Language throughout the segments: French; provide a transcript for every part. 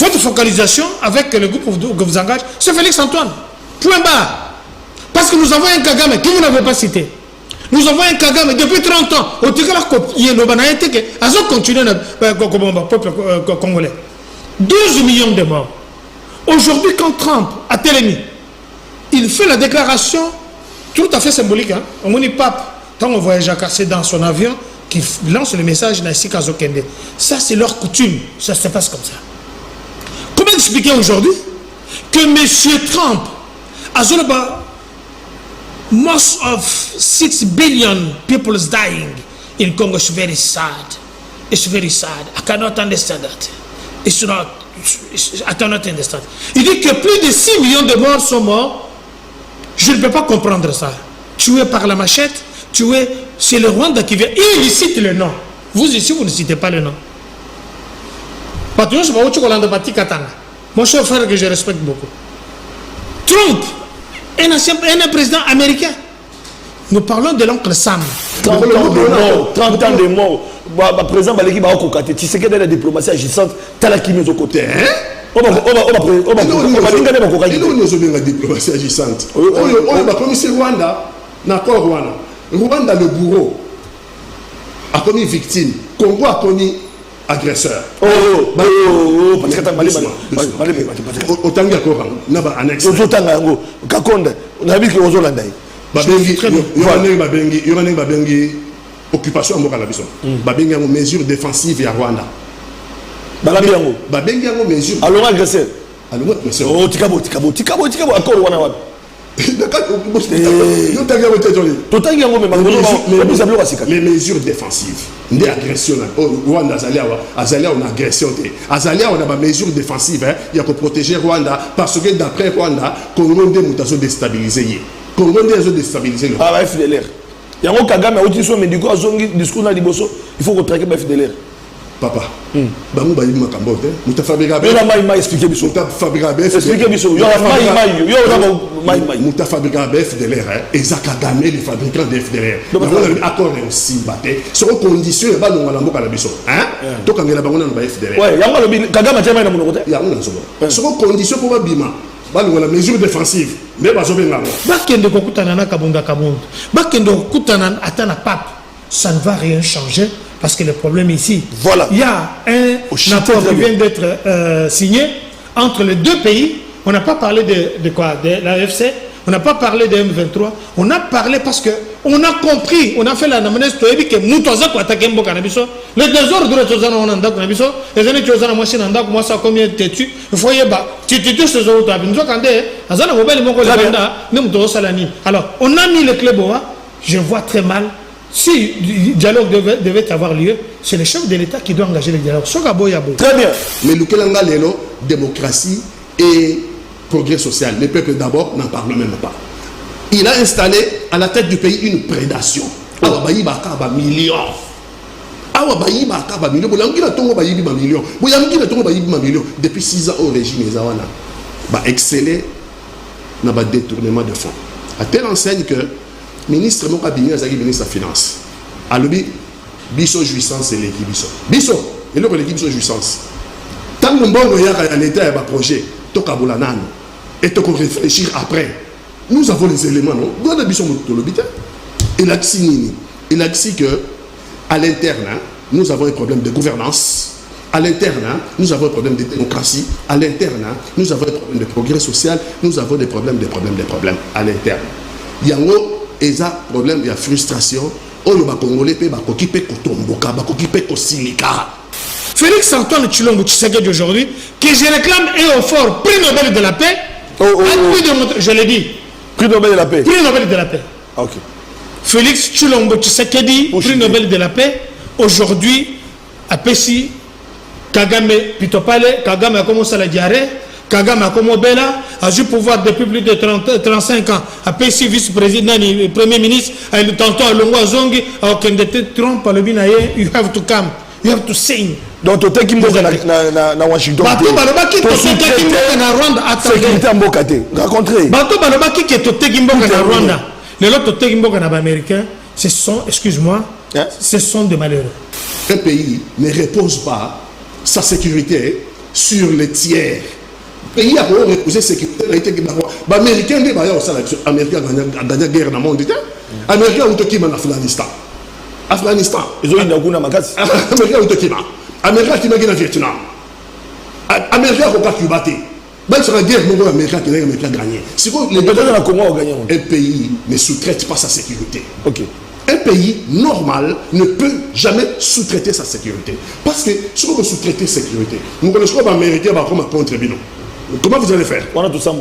votre focalisation avec le groupe que vous engagez, c'est Félix Antoine. Point barre. Parce que nous avons un Kagame que vous n'avez pas cité. Nous avons un Kagame depuis 30 ans. Au Tigala, il y a le Banaïté qui a continué le peuple congolais. 12 millions de morts. Aujourd'hui, quand Trump a télémis, il fait la déclaration tout à fait symbolique. Hein? On dit pape, quand on voyage à casser dans son avion, qui lance le message Naïsi Kazokende. Ça, c'est leur coutume. Ça se passe comme ça. Comment expliquer aujourd'hui que M. Trump a most of 6 billion people dying in Congo? It's very sad. It's very sad. I cannot understand that. I cannot understand. Il dit que plus de 6 millions de morts sont morts. Je ne peux pas comprendre ça. Tué par la machette, tué, c'est le Rwanda qui vient. Il cite le nom. Vous ici, vous ne citez pas le nom. Mon cher frère que je respecte beaucoup. Trump est un président américain. Nous parlons de l'oncle Sam. 30 ans de morts. Président Baleki Baokokate, tu sais que dans la diplomatie agissante, tu as la chimie de côté. On va la diplomatie agissante. On va commisser Rwanda. Rwanda, le bourreau, a commis victime. Congo a commis agresseur. Parce que autant qu'il y a un annexe. Occupation à Mokalabison. Babengi a une mesure défensive à Rwanda. Babengi a une mesure. Alors agresseur. Oh, Tikabo, encore Rwanda. Les mesures défensives. Des agressions. Rwanda, Azalia, on a agression. Azalia, on a des mesures défensives. Il y a que protéger Rwanda. Parce que d'après Rwanda, Congo est déstabilisé. Congo est déstabilisé. Ah, ouais, FDLR. Il y a un Kagame, il faut retraquer FDLR. Papa, bango ba yima kambote, mutafabrika be. M'a expliqué biso. Mutafabrika be. Expliquer biso. Yo mutafabrika be FDLR, Kagame les fabricants de FDLR. Donc on a accord aussi baté. Sur condition ba longa na mboka na biso, hein? To kangela bango na ba FDLR. Ouais, yango lobi Kagame tshema na mono côté. Yango na sobo. Sur condition pour ba bima. Ba longa la mesure défensive. Mais ba zobenga. Ba kende kokutana na kabunda. Ba kende kokutana atana pape. Ça ne va rien changer. Parce que le problème ici, voilà. Il y a un accord qui vient d'être signé entre les deux pays. On n'a pas parlé de quoi? De l'AFC. On n'a pas parlé de M23. On a parlé parce qu'on a compris. On a fait l'anamnèse que nous tous avons attaqué Mboka Nabiso. Les désordres de tous on a ndaku Nabiso. Les années tous on a machine ndaku moi ça combien têtu. Il faut y ba. Tu ces autres avec nous quand azana mobile moko le banda même to salani. Alors, on a mis le club je vois très mal. Si le dialogue devait avoir lieu, c'est le chef de l'État qui doit engager le dialogue. Très bien. Mais Lukelanga Lelo, démocratie et progrès social. Le peuple d'abord n'en parle même pas. Il a installé à la tête du pays une prédation. Awabayi Bakaba millions. Awabayi Bakaba millions. Depuis 6 ans au régime Zawana. Exceller dans le détournement de fonds. À telle enseigne que ministre Moka Bini Azaki ministre de la Finance. Alobi, biso jouissance et l'équipe biso. Biso, et là l'équipe biso jouissance. Tant que bon y a l'État et un projet, toka boulanan et toka réfléchir après. Nous avons les éléments, non? Nous avons biso l'hôpital. Il a dit que à l'interne, nous avons un problème de gouvernance. À l'interne, nous avons un problème de démocratie. À l'interne, nous avons un problème de progrès social. Nous avons des problèmes à l'interne. Il y a un problème, il y a frustration. Félix Antoine Tshilombo Tshisekedi d'aujourd'hui, que je réclame et au fort prix Nobel de la paix, je l'ai dit. Prix Nobel de la paix. Prix Nobel de la paix. Ok. Félix Tshilombo Tshisekedi, prix Nobel de la paix, aujourd'hui, à Pessi, Kagame Pitopale, Kagame a commencé à la diarrhée. Kagame a comme Bella a eu pouvoir depuis plus de 35 ans. A PC vice-président et premier ministre, a eu tantôt à Longo Zongi, à Okendete Trump, à l'Obinaye, you have to come, you have to sing. Donc, tu as Kimbo na Washington. Bato Balobaki, tu as Kimbo na Rwanda. Sécurité en Bokate. Racontrez. Bato Balobaki, tu as Kimbo na Rwanda. Les autres, tu as Kimbo na Américain. Ce sont, excuse-moi, ce sont des malheureux. Un pays ne repose pas sa sécurité sur les tiers. Pays a reposé sécurité, les Américains, les Américains ont gagné la guerre dans le monde. Les Américains ont été en Afghanistan. Afghanistan. Ils ont eu un coup de macasse. Américains ont été en Américains qui ont gagné le Vietnam. Américains ont gagné Cuba. Même sur la guerre, les Américains qui ont gagné. Un pays ne sous-traite pas sa sécurité. Ok. Un pays normal ne peut jamais sous-traiter sa sécurité. Parce que si on veut sous-traiter sa sécurité, nous connaissons les Américains comme contre nous. Comment vous allez faire? On a tout ça.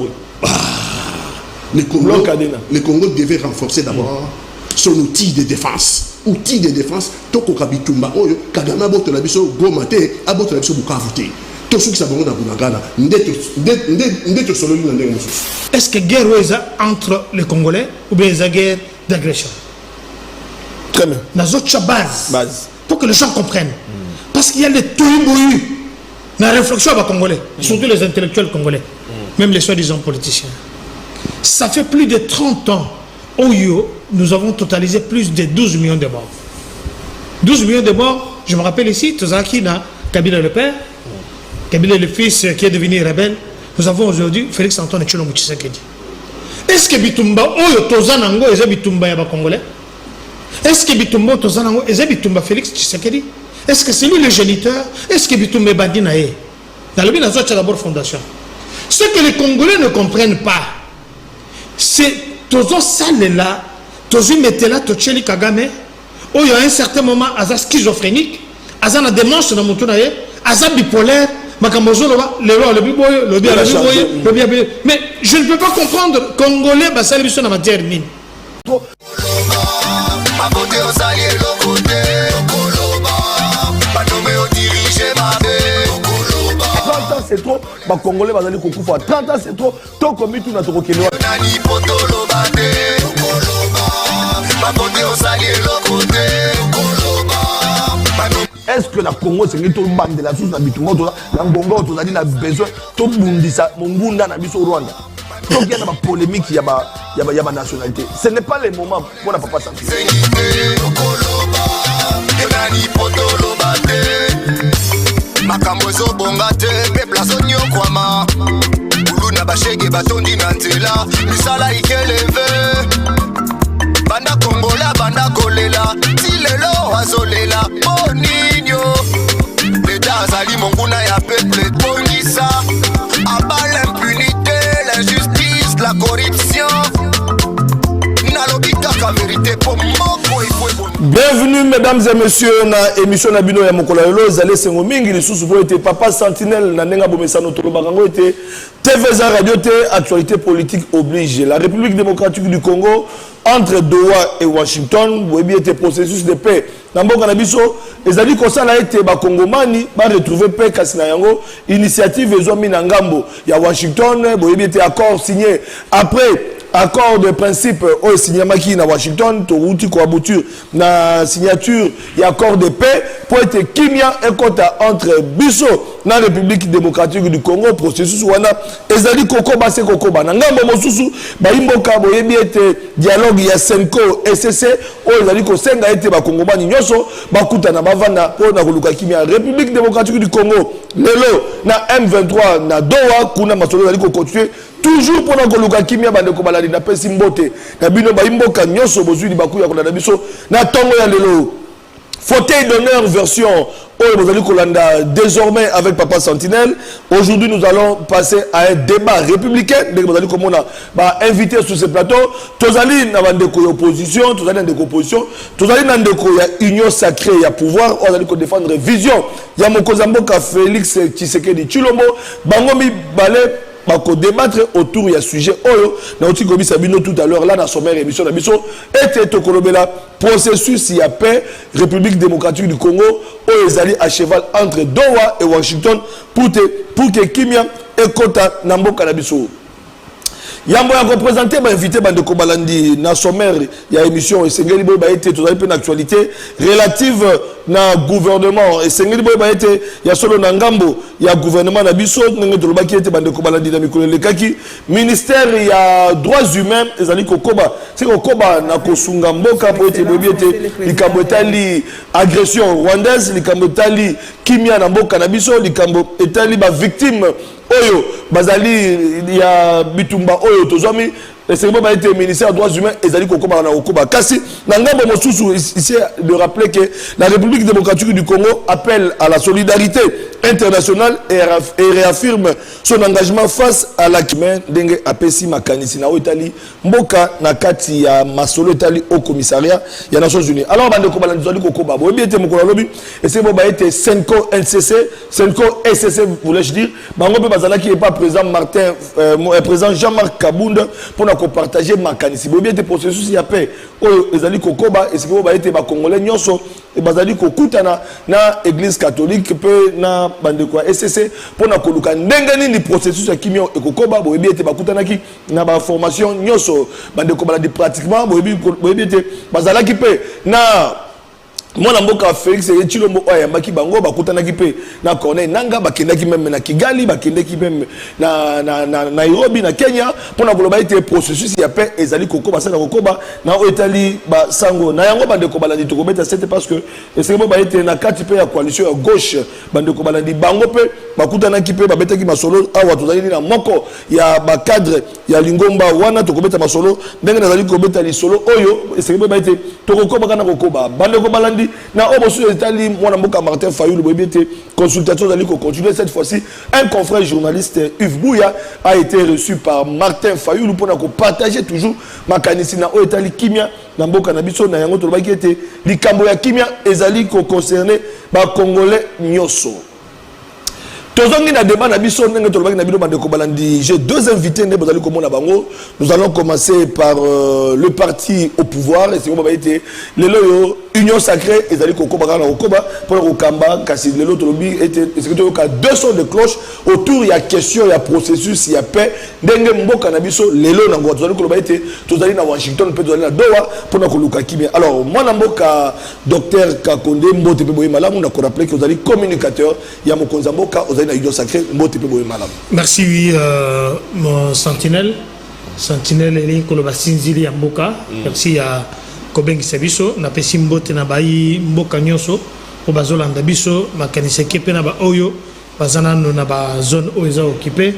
Le Congo devait renforcer d'abord son outil de défense. Outil de défense, Toko Kabitumba, Kagame a boté la biso, Gomate, a boté la biso, Bukavute. Tout ce qui s'est passé dans Bunagana, est-ce que guerre entre les Congolais ou bien la guerre d'agression? Très bien. Dans autre base. Pour que les gens comprennent. Parce qu'il y a des touibouilles dans la réflexion à Congolais, surtout les intellectuels congolais, même les soi-disant politiciens. Ça fait plus de 30 ans où nous avons totalisé plus de 12 millions de morts. 12 millions de morts, je me rappelle ici, Tozaki na Kabila le père, Kabila le fils qui est devenu rebelle. Nous avons aujourd'hui Félix Antoine Tshilombo Tshisekedi. Est-ce que Bitumba, Tozanango, est Bitumba yaba Congolais? Est-ce que Bitumba Tozanango, est Bitumba Félix Tshisekedi? Est-ce que c'est lui le géniteur? Est-ce que Bitumba Badinae? Dans le bien d'abord fondation. Ce que les Congolais ne comprennent pas, c'est Tozo Salela, Tozo Metela, Tocheli Kagame, où il y a un certain moment, Aza schizophrénique, Aza na démence dans mon tournaye, Aza bipolaire, mais je ne peux pas comprendre Congolais, ça lui sonne à matière mine. 30 ans c'est trop, les Congolais vont aller couper. 30 ans c'est trop, tant qu'on met tout dans ton Kenya. Est-ce que la Congo c'est une bande de la source d'habitement, la Congo a besoin de bundisa, Mungunda na biso Rwanda. Donc il y a une polémique, il y a ma nationalité. Ce n'est pas le moment pour la papa santé. Makambozo bongate pepla sonyo kwama uluna bashege batondi na nzela misala ikeleve banda kongola banda kolela tilelo azolela boninyo leta azali monguna ya peuple bongisa aba l'impunité l'injustice la corruption nalobika ka vérité pour moko ifwe. Bienvenue mesdames et messieurs na émission na bino ya mokolo lelo zale sengo mingi lisusu po ete papa sentinelle na nenga bomesano toloba kango ete TVza radio te actualité politique oblige. La République démocratique du Congo entre Doha et Washington boyebi ete processus de paix na mboka na biso ezali kosala ete ba kongomani ba retrouver paix kasi na yango initiative ezwami na ngambo ya Washington boyebi ete accord signé après accord de principe au signé à Washington, Tourouti Kouabouture, na signature et accord de paix pour être Kimia et Kota entre Bisso, la République démocratique du Congo, processus wana, ezali Koko Basse Koko Banangambo Mosusu, Baimboka Boyebi était dialogue ya Senko SCC, ou ezali Kosenga était Bakongomani Nyoso, Bakuta na Bavana, pour na Koluka Kimia, République démocratique du Congo, Lelo, na M23, na Doha, Kuna Masolo ezali continuer. Toujours pour la Koluka Kimia bandeko balali na pesi mbote na bino ba imboka nyoso bozui di bakuya kolanda biso na tongo ya lelo fauteuil d'honneur version oh nous allons kolanda désormais avec papa Sentinelle. Aujourd'hui nous allons passer à un débat républicain dès que nous allons comme on a invité sur ce plateau tozali na bandeko ya opposition tozali na ndeko opposition tozali na ndeko ya union sacrée ya pouvoir on allons défendre vision ya mokozamboka Félix Tshisekedi Tshilombo bangomi balé bako débattre autour du sujet oyo na oti gobi sabino tout à l'heure là dans sommaire émission na biso était to kolobela processus ya paix République démocratique du Congo oyo ezali à cheval entre Doha et Washington pour que Kimia et Kota na mboka na biso Yambo a représenté, invité Bandeko Balandi na sommaire, il y a émission et Sengeli Boy ba été tout une actualité relative na gouvernement et Sengeli Boy ba été il y a solo na ngambo, il y a gouvernement na biso ngenge to lobaki été Bandeko Balandi na mikolo lekaki ministère il y a droits humains ezali kokoba c'est kokoba na kosunga mboka po été bobi été likambo etali agression rwandaise likambo etali kimia na mboka na biso likambo etali ba victime oyo bazali ya bitumba oyo tozwami c'est bon, le ministère des droits humains ezali kokoba na kokoba kasi na ngambo mosusu ici de rappeler que la République démocratique du Congo appelle à la solidarité internationale et réaffirme son engagement face à la Kimen Denge apesi makanisi na Itali mboka na kati ya masolo Itali au commissariat ya Nations Unies. Alors bande ko balandi zali kokoba bo bien te mokolo lobi et c'est bon ba été Senko NCC Senko SCC voulais-je dire bango pe bazala qui est pas président Martin président Jean-Marc Kabunda pour ko partager makanisi bo bien te processus ya paix o ezali kokoba et c'est bon ba été ba congolais nyonso et bazali ko kutana na église catholique pe na bande ko SCC pour na koluka ndenge nini processus ya kimio e kokoba bo bien te ba kutanaki na ba formation nyonso bande ko baladi pratiquement bo bien te bazala ki pe na mwana mboka Félix et Chilombo ayambaki bango bakutanaki pe na Corneille Nanga bakendaki même na Kigali bakendaki même na Nairobi na Kenya pour na koloba ite processus ya paix ezali kokoba sana kokoba na Itali ba sango na yango bande ko balandi to kobeta c'était parce que c'est bon ba ite na kati pe ya coalition ya gauche bande ko balandi bango pe bakutanaki pe babetaki masolo awa tozali na moko ya ba cadre ya Lingomba wana to kobeta masolo ndenge nazali kobeta li solo oyo c'est bon ba ite to kokoba kana kokoba bande ko balandi na obosu etali mwana mboka Martin Fayulu boyebete consultation d'aller continuer cette fois-ci un confrère journaliste Yves Bouya a été reçu par Martin Fayulu pour partager toujours makanisi na etali kimia na mboka na biso na yango to lobaki ete likambo ya kimia ezali ko concerner ba congolais nyoso. Tozongi na débat na biso ndenge to lobaki na bino bande ko balandi j'ai deux invités ne bozali komona bango nous allons commencer par le parti au pouvoir et c'est bon ba été lelo Union sacrée ezali kokoba na kokoba pour kokamba kasi lelo to lobi était c'est que ka deux sons de cloche autour il y a question il y a processus il y a paix ndenge mboka na biso lelo na ngwa tozali koloba été tozali na Washington peut tozali na Doha pour na koluka kimia alors moi na mboka docteur Kakonde Mbote pe boye malamu na ko rappeler que tozali communicateur ya mokonza mboka na Union sacrée Mbote pe boye malamu. Merci oui mon sentinelle eli koloba sinzili ya mboka merci ya kobengisa biso na pesi mbote na bai mboka nyonso o bazolanda biso makanisa kepe na ba oyo bazana na ba zone oyo za occupé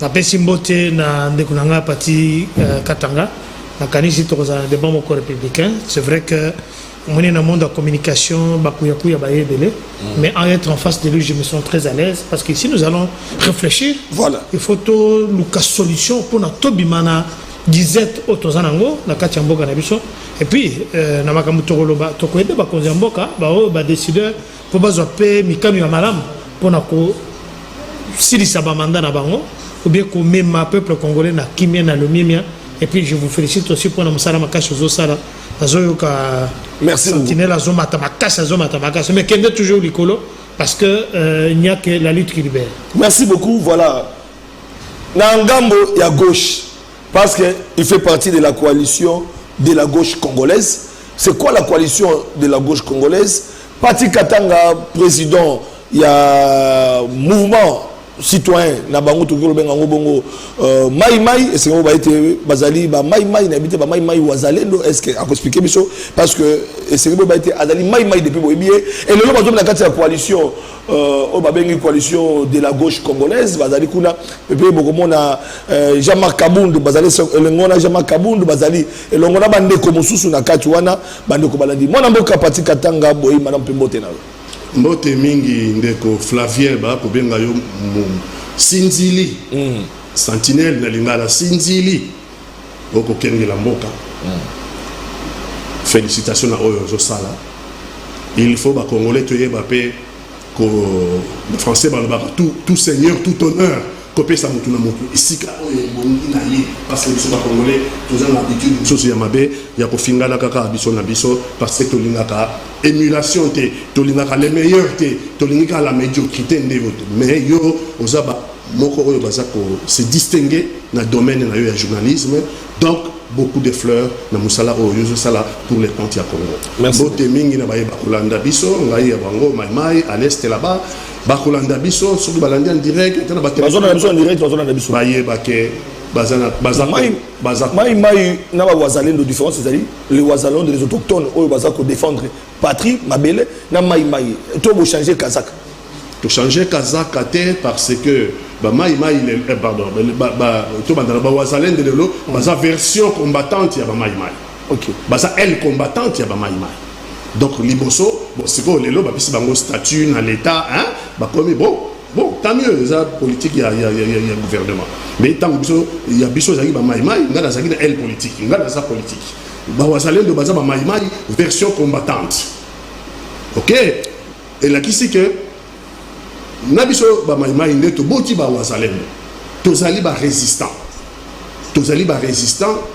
na pesi mbote na ndeko nanga parti Katanga na kanisi to za débat moko républicain c'est vrai que on est dans le monde de la communication bakuyakuya bayebele mais en être en face de lui je me sens très à l'aise parce que ici nous allons réfléchir voilà il faut to luka solution pour na tobimana disette otozanango na kati ya mboka na biso et puis na makambo tokoloba tokoyede bakonzi ya mboka ba décideur po bazwa pe mikami ya malamu pona ko silisa ba mandat na bango ou bien ko mema peuple congolais na kimia na lumimia et puis je vous félicite aussi pour na musala makashi zosala azoyoka merci sentinelle azomata makasi mais kende toujours likolo parce que il n'y a que la lutte qui libère. Merci beaucoup voilà na ngambo ya gauche parce que il fait partie de la coalition de la gauche congolaise. C'est quoi la coalition de la gauche congolaise? Pati Katanga, président, il y a mouvement citoyen na bango to ko benga ngobongo mai et c'est on va être bazali ba mai n'habite ba mai wazalendo est-ce que on peut expliquer biso parce que c'est on va être azali mai depuis boyebié et le loba na kati ya coalition o ba bengi coalition de la gauche congolaise bazali kuna pepe bokomona Jean-Marc Kabundu bazali elongona Jean-Marc Kabundu bazali elongona bande ko mususu na kati wana bande ko balandi mona mboka Pati Katanga boyi madame Pembote na mbote mingi ndeko Flavien ba ko benga yo sinzili sentinelle na lingala sinzili oko kenge la mboka félicitations à oyo zo sala il faut ba congolais to yeba pe ko français ba tout seigneur tout honneur copé ça mutu na mutu isika oyo bongi na ye parce que c'est pas congolais tous en habitude soso ya mabe ya ko fingala kaka biso na biso parce que to lingaka émulation te to lingaka les meilleurs te to lingaka la médiocrité ndevo mais yo ozaba moko oyo bazako se distinguer dans le domaine de journalisme. Donc beaucoup de fleurs na musala oyo sala pour les comptes ya Congo. Merci. Bote mingi na baye bakolanda biso ngai ya bango mai à l'est là-bas bakolanda biso sur balandi en direct tena ba bazona biso en direct bazona biso baye bake bazana mai na ba wazalendo différence c'est-à-dire les wazalendo des autochtones oyo bazako défendre patrie mabele na mai to bo changer kazaka. To changer kazaka te parce que mai pardon to bandana ba wazalendo de lo baza version combattante ya ba mai. OK. Baza elle combattante ya ba mai. Donc liboso bon c'est quoi lelo ba bisi bango statut na l'état hein ba comme bon tant mieux ça politique il y a gouvernement mais tant biso il y a biso zaki ba mai ngana zaki na elle politique ngana za politique ba wazalendo baza ba mai version combattante. OK et là qui c'est que na biso ba mai ndeto boti ba wazalendo tozali ba résistant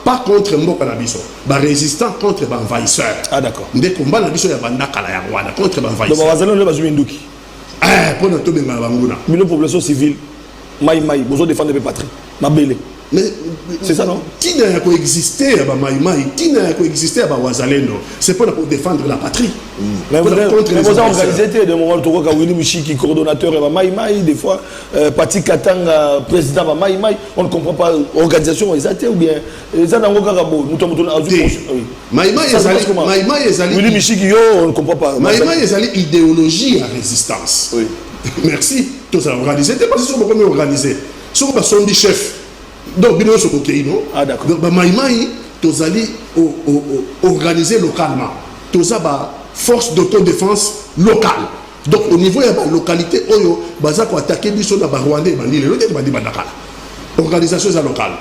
pas contre mboka na biso ba résistant contre ba envahisseur. Ah d'accord. Nde combat na biso ya bandaka la ya Rwanda contre ba envahisseur. Donc ba wazalendo le bazumi nduki pour na to benga banguna mino population civile mai besoin défendre les patries mabele. Mais c'est ça non? Qui n'a coexisté à ba mai qui n'a coexisté à ba wazalendo c'est pour défendre la patrie. Mais vous avez organisé de moment Tokoka Willy Michiki coordonnateur à mai des fois Pati Katanga président à mai on ne comprend pas organisation exacte ou bien ça dans Ngoka Gabo nous tombons à mai ezali Willy Michiki yo on ne comprend pas mai ezali idéologie à résistance. Oui. Merci tout ça organisé t'es pas sûr comment organiser sur ba son chef. Donc, bien sûr, ah d'accord. Donc, Maïmaï, tous allés organiser localement. Tous ça, force d'autodéfense locale. Donc, au niveau de la localité, Oyo, Baza ko attaquer biso na Rwandais, bandi le lote bandi bandakala. Organisation locale.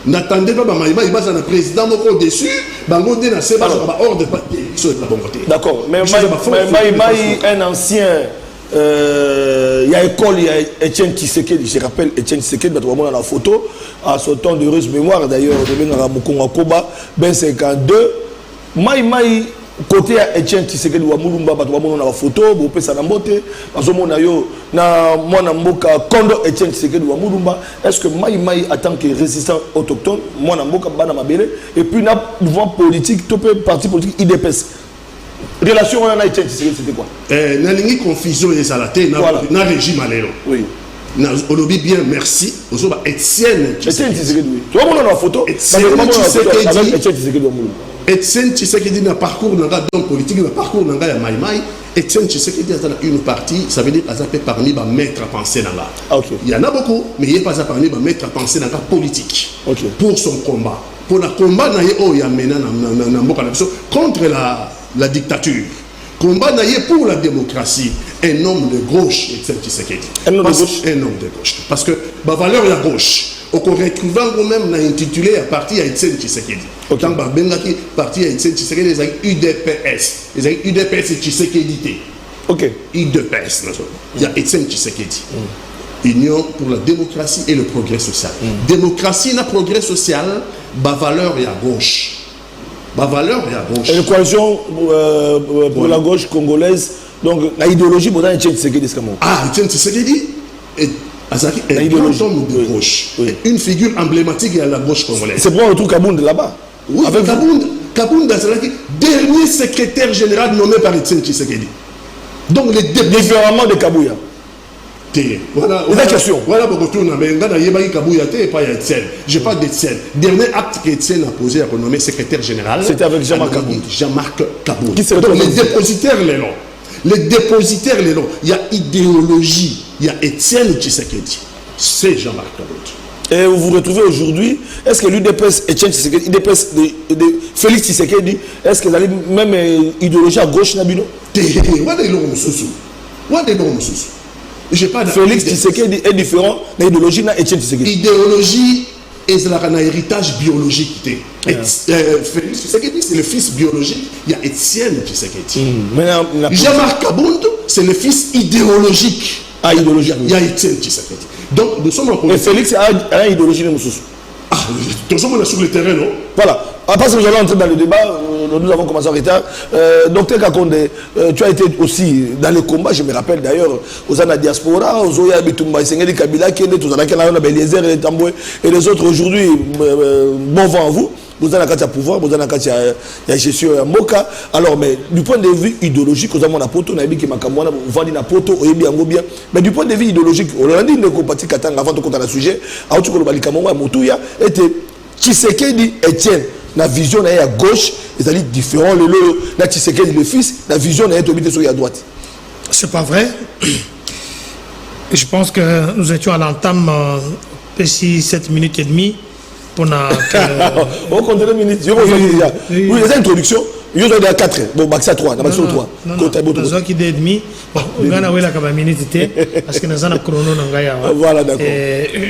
N'attendez pas Maïmaï, Baza na président moko dessus, bango de na seba ba ordre de sur la bonne côté. D'accord. Mais Maïmaï un ancien il y a école, il y a Etienne Tshisekedi, je rappelle Etienne Tshisekedi, on a la photo, à son temps d'heureuse mémoire d'ailleurs, de Mukonga Koba, ben 52, Maïmaï, côté à Etienne Tshisekedi, on a la photo, on peut s'anamboter, on a yo, na mwana mboka Kondo Etienne Tshisekedi wa Mulumba, est-ce que Maïmaï en tant que résistant autochtone, mwana mboka bana mabele, et puis na mouvement politique, tout parti politique IDPS. Relation on a été c'était quoi? Na lingi confusion et salaté na régime aléro. Oui. Na olobi bien merci. Ozo ba Etienne Tshisekedi. Tu vois mon la photo? Etienne Tshisekedi na parcours nanga donc politique na parcours nanga ya Maïmaï. Etienne Tshisekedi a une partie, ça veut dire azapé parmi ba maître à penser nanga. OK. Il y en a beaucoup mais il est pas parmi ba maître à penser nanga politique. OK. Pour son combat. Pour le combat na ye o ya mena na mboka na biso contre la dictature. Combat naïe pour la démocratie. Un homme de gauche, Etienne Tshisekedi. Un homme de gauche. Un homme de gauche. Parce que ma valeur est la gauche. On retrouve même intitulé à parti à Etienne Tshisekedi. Autant que Bengaki parti à Etienne Tshisekedi, les UDPS. Les UDPS et Tshisekedi. OK. UDPS. Il y a Etienne Tshisekedi. Union pour la démocratie et le progrès social. Démocratie et progrès social, ma valeur est à gauche. Ma valeur est à gauche. Et la coalition pour la gauche congolaise, donc l'idéologie pour Etienne Tshisekedi. Ah, Etienne Tshisekedi est un homme de gauche. Oui. Une figure emblématique à la gauche congolaise. C'est pour on retrouve Kabound là-bas. Oui, avec Kabound, dernier secrétaire général nommé par Etienne Tshisekedi. Donc les différemment de Kabouya. Voilà la question. Voilà pourquoi tout le monde je parle d'Etienne. Dernier acte qu'Etienne a posé à renommer secrétaire général. C'était avec Jean-Marc Kabound. Jean-Marc Kabound. Donc les dépositaires les noms. Les dépositaires les noms. Il y a idéologie. Il y a Etienne Tshisekedi. C'est Jean-Marc Kabound. Et vous vous retrouvez aujourd'hui, est-ce que l'UDPS Etienne Tshisekedi, l'UDPS de Félix Tshisekedi, est-ce qu'ils allaient même idéologie à gauche Nabino? Félix Tshisekedi est différent de l'idéologie de Etienne Tshisekedi. Idéologie et un héritage biologique. Félix Tshisekedi, c'est le fils biologique. Il y a Etienne Tshisekedi. Jean-Marc Kabound, c'est le fils idéologique. Ah, idéologie. Il y a Etienne Tshisekedi. Donc, nous sommes en politique. Et Félix a une idéologie de Moussous. Ah, nous sommes sur le terrain, non? Voilà. Après, si nous allons entrer dans le débat, nous avons commencé en retard. Docteur Kakonde, tu as été aussi dans les combats, je me rappelle d'ailleurs, aux la diaspora, aux Oya Bitumba, Sengeli Kabila, Kende, tous et les autres aujourd'hui, bon vent à vous. Vous avez un pouvoir, vous avez un gestion à Moka. Alors, mais du point de vue idéologique, vous avez un poto, vous avez un poto, mais du point de vue idéologique, on a dit que nous avant de compter le sujet, était Tshisekedi Etienne, la vision est à gauche, c'est-à-dire différent, le Tshisekedi le fils, la vision est à droite. C'est pas vrai. Je pense que nous étions à l'entame, 7 minutes et demie. On compte 2 minutes. Oui, les introductions. Il y a 4. Bon, Maxa 3. Non, 3. Non, non. Qui est demi. Bon, on a la minute parce que nous avons un chrono. Voilà, d'accord.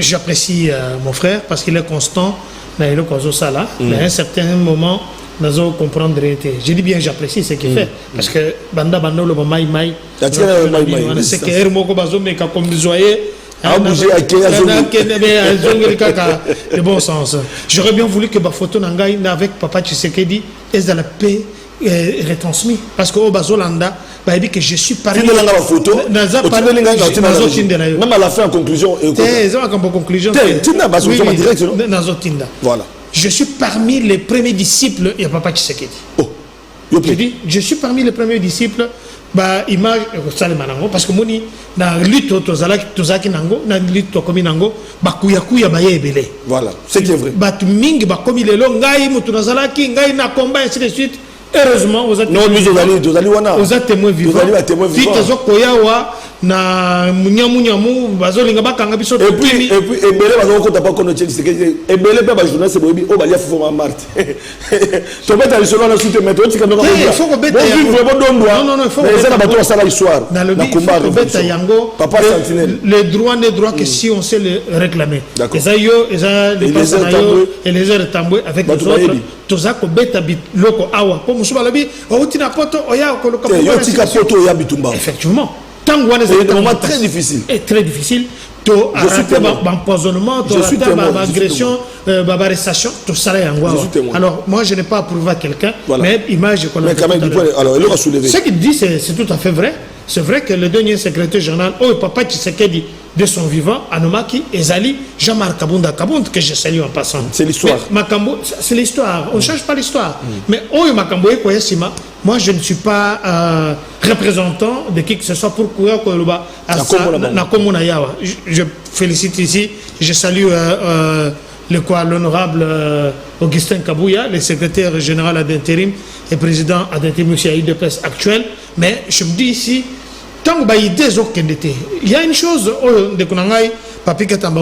J'apprécie mon frère parce qu'il est constant. Mais à un certain moment, nous allons comprendre. Je dis bien, j'apprécie ce qu'il fait. Parce que Banda le Maï. C'est que Hermoko Bazo, mais comme vous voyez. Le bon sens. J'aurais bien voulu que ma photo avec Papa Tshisekedi est dans la paix retransmise. Parce que au Bazolanda, il dit que je suis parmi même à la fin en conclusion. Voilà. Je suis parmi les premiers disciples de Papa Tshisekedi. Je dis, je suis parmi les premiers disciples. Image parce que moni na lutte tozaki nango na lutte komi nango bakuya bayebele. Voilà, c'est qui est vrai. Batu mingi bakomi lelo ngai mutu nazalaki ngai na combat ainsi de suite. Heureusement vous êtes témoins vivants. Vite zokoyawa na munyamu bazolinga bakanga biso. Et puis ebele bazokota pas kono tcheli sekedi ebele pe ba journaliste boyebi o balia fofo Marthe. To beta lisolo na suite méthode tika ndoko. Il faut que beta non, il faut que ça na bato sala histoire. Na combat beta yango Papa Sentinelle. Les droits que si on sait les réclamer. Et ça yo et ça et les heures tamboué avec les autres. Tozako beta bit loko awa. Pour musuba lobi otina poto oya koloka. Yo tika poto ya bitumba. Effectivement. C'est un moment très difficile. Et très difficile. Tu as empoisonnement, tu as agression, arrestation, tout ça. Alors, moi, je n'ai pas approuvé à quelqu'un, mais image qu'on a. Mais quand même, alors, il aura soulevé. Ce qu'il dit, c'est tout à fait vrai. C'est vrai que le dernier secrétaire général, Papa Tshisekedi, de son vivant, Anomaki, Ezali, Jean-Marc Kabunda, que je salue en passant. C'est l'histoire. C'est l'histoire. On ne change pas l'histoire. Mais Makambo et Koyasima, moi je ne suis pas représentant de qui que ce soit pour courir je félicite ici, je salue l'honorable Augustin Kabouya, le secrétaire général d'intérim et président d'intérim UDPS actuel. Mais je me dis ici, tant que il y a une chose de Konangai, Papi Katamba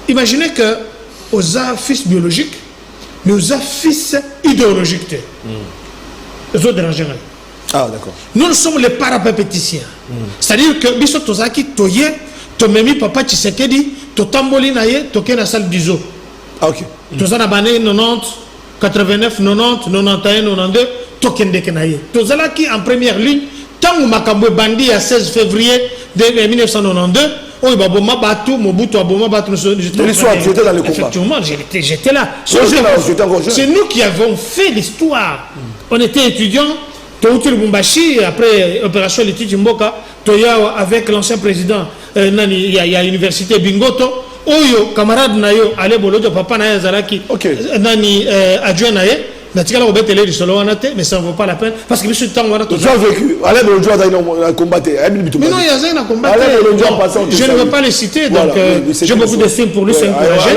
imaginez que aux fils biologiques, mais aux fils idéologiques. Les autres dérangeurs. Ah, d'accord. Nous sommes les parapépéticiens. C'est-à-dire que Biso Tozaki, Toye, Tomemi Papa Tshisekedi, Totamboli Naye, Toke na salle d'Iso. Ah, ok. Tozana Bané 90, 89, 90, 91, 92, Tokende Kenaye. Tozalaki en première ligne, tant que Makambo Bandi à 16 février 1992, Mobutu Aboma Batu. L'histoire, j'étais dans le combat. Effectivement, j'étais là. C'est nous qui avons fait l'histoire. On était étudiants, Touti Lubumbashi, après opération Lititi Mboka, Toya avec l'ancien président, il y a l'université Bingoto, Oyo, camarade Nayo, Ale Bolodo, Papa Naya Zaraki, Nani adjoint Naye, Natikala Obetele du Solo Anate, mais ça ne vaut pas la peine, parce que je suis temps. Tu as vécu, Ale Bolodo a combattu. Mais non, il y a Zayn a combattu. Je ne veux pas les citer, donc j'ai beaucoup d'estime pour lui, c'est encouragé.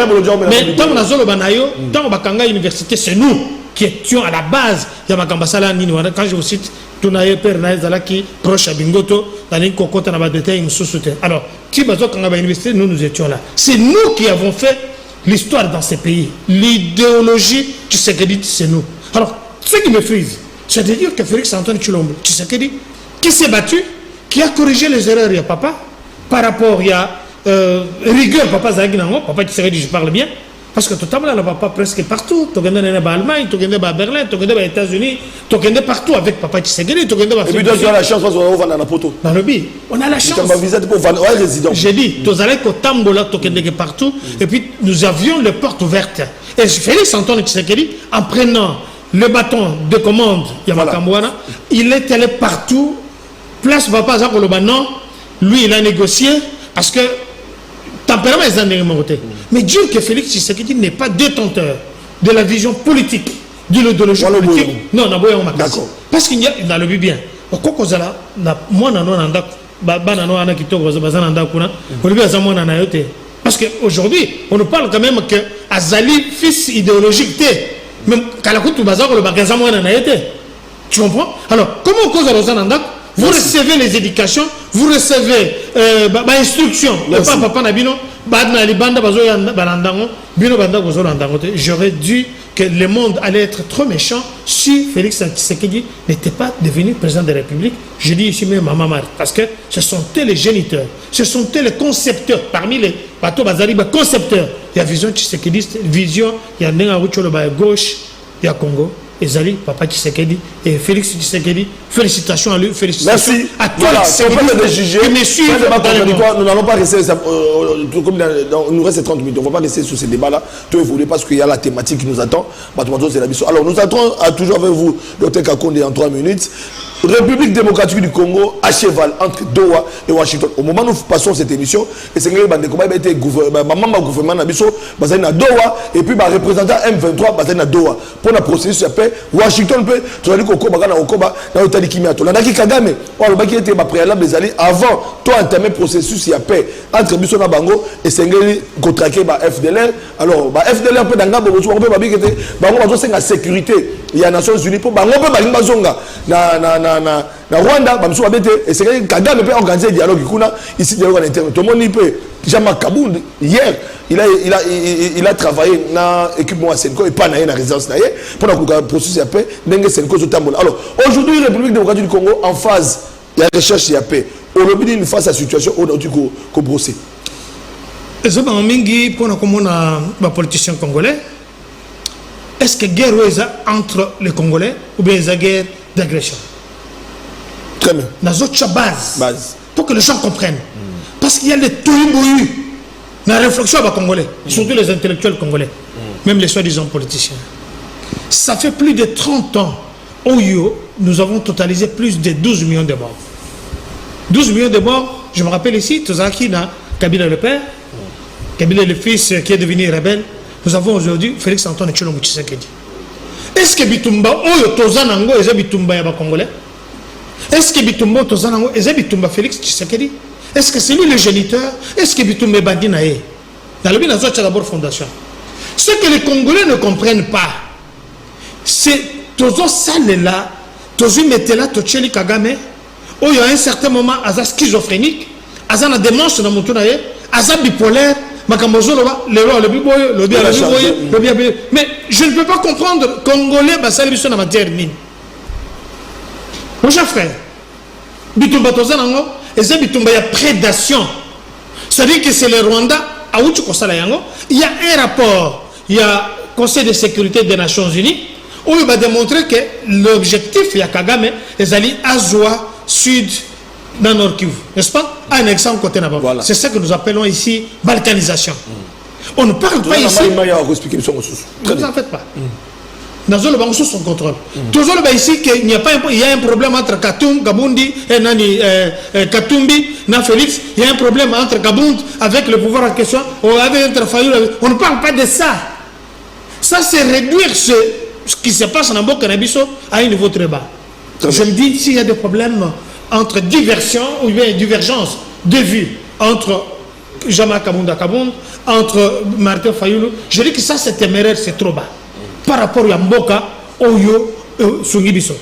Mais tant que Nazolo Banayo, tant que Bakanga Université, c'est nous qui étions à la base. Il y a Makambasala Nini, quand je vous cite, Tunaye Père Naïzala qui proche à Bingoto, dans les Kokota Nabadete, il me soutient. Alors, qui bazo quand on a université, nous étions là. C'est nous qui avons fait l'histoire dans ces pays. L'idéologie, tu sais que dit, c'est nous. Alors, ce qui me frise, c'est de dire que Félix Antoine Tshilombo, tu sais que dit, qui s'est battu, qui a corrigé les erreurs, il y a papa, par rapport, il y a rigueur, papa Zaginango, papa, tu sais que je parle bien. Parce que totalement là, papa presque partout. Tu es en Allemagne, tu es en Berlin, tu es aux États-Unis, tu es partout avec papa Tshisekedi. Et puis toi, tu as la chance parce qu'on va dans la poto. Dans le bi, on a la chance. J'ai dit, tu allais au Tambola, tu es partout. Et puis nous avions les portes ouvertes. Et Félix Antoine Tshisekedi, en prenant le bâton de commande, Yamakambouana, il est allé partout. Place va pas à non. Lui, il a négocié parce que tempérament est un monté. Mais dire que Félix Tshisekedi n'est pas détenteur de la vision politique, de l'idéologie politique. Non, d'accord. Parce qu'il y a dans le bien. Parce qu'aujourd'hui, on nous parle quand même que Azali, fils idéologique, même Kalakutu Bazar, le magasin, tu comprends? Alors, comment cause à vous recevez les éducations, vous recevez instruction. J'aurais dit que le monde allait être trop méchant si Félix Tshisekedi n'était pas devenu président de la République. Je dis ici même à Mamar, parce que ce sont les géniteurs, ce sont les concepteurs, parmi les bateaux Bazari, concepteurs. Il y a vision Tshisekedi, vision, il y a Nenga Rucholo gauche, il y a Congo. Ezali, Papa Tshisekedi et Félix Tshisekedi, félicitations à lui, félicitations à tous les Tshisekedi qui me suivent. Nous n'allons pas rester, comme il nous reste 30 minutes, on ne va pas rester sur ces débats-là, tout évoluer parce qu'il y a la thématique qui nous attend. Alors nous attendons toujours avec vous, Dr Kakonde, en 3 minutes. République démocratique du Congo à cheval entre Doha et Washington. Au moment où nous passons cette émission, et c'est que le gouvernement a Doha et puis le représentant M23 à Doha. Pour la processus de paix, Washington peut travailler au Koba, dans l'État Kimiato. Landaki Kagame, qui était préalable des années avant, toi entamé processus de paix entre Bisso et Bango et Sengeli contraqué par FDLR. Alors, FDLR peut dans la sécurité. Il y a les Nations Unies pour Bango na Rwanda, et c'est que Kagame peut organiser un dialogue ici, dialogue en interne. Tout le monde peut. Jean-Marc Kabound, hier, il a travaillé dans l'équipement à Senko et pas dans la résidence pour le processus de paix. Alors, aujourd'hui, la République démocratique du Congo en phase de recherche de paix. Aujourd'hui, il face à la situation où on brossé. Pour les politiciens congolais, est-ce que guerre entre les Congolais ou bien la guerre d'agression? Très bien. Dans autre base. Pour que les gens comprennent. Parce qu'il y a des tohubohu dans la réflexion des Congolais, surtout les intellectuels congolais, même les soi-disant politiciens. Ça fait plus de 30 ans où nous avons totalisé plus de 12 millions de morts. 12 millions de morts, je me rappelle ici, Tozaki na Kabila le père, Kabila le fils qui est devenu rebelle. Nous avons aujourd'hui Félix Antoine Tshilombo Tshisekedi. Est-ce que Bitumba Oyo Tozanango est Bitumba Yaba Congolais? Est-ce que Bitumba Tozanango est Bitumba Félix Tshisekedi? Est-ce que c'est lui le géniteur? Est-ce que Bitumba Bandinae? Dans le Binazo Tchalabor Fondation. Ce que les Congolais ne comprennent pas, c'est Tozo Salela, Tozo Metela, Tocheli Kagame, où il y a un certain moment, Aza schizophrénique, Aza na démence dans mon tournaye, Aza bipolaire. Mais je ne peux pas comprendre Congolais basalibiso na matière mine. Mon cher frère, bitumba tozanango, et bitumba ya prédation. C'est-à-dire que c'est le Rwanda à où tu consales yango. Il y a un rapport, il y a Conseil de sécurité des Nations Unies où il va démontrer que l'objectif ya Kagame est aller à Zoa Sud dans Nord Kivu, n'est-ce pas? Un exemple côté là-bas. Voilà. C'est ça que nous appelons ici balkanisation. On ne parle pas ici. Ne vous en faites pas. Dans le banque sous son contrôle. Toujours ici qu'il n'y a pas il y a un problème entre Katum, Kabundi et Nani Katumbi, na Félix. Il y a un problème entre Kabund avec le pouvoir en question. On ne parle pas de ça. Ça c'est réduire ce qui se passe dans Boka Nabiso à un niveau très bas. Je me dis s'il y a des problèmes entre diversion ou bien divergence de vue entre Jean-Marc Kabunda Kabound, entre Martin Fayoulou, je dis que ça c'est téméraire, c'est trop bas par rapport à Mboka, Oyo, Sungibiso.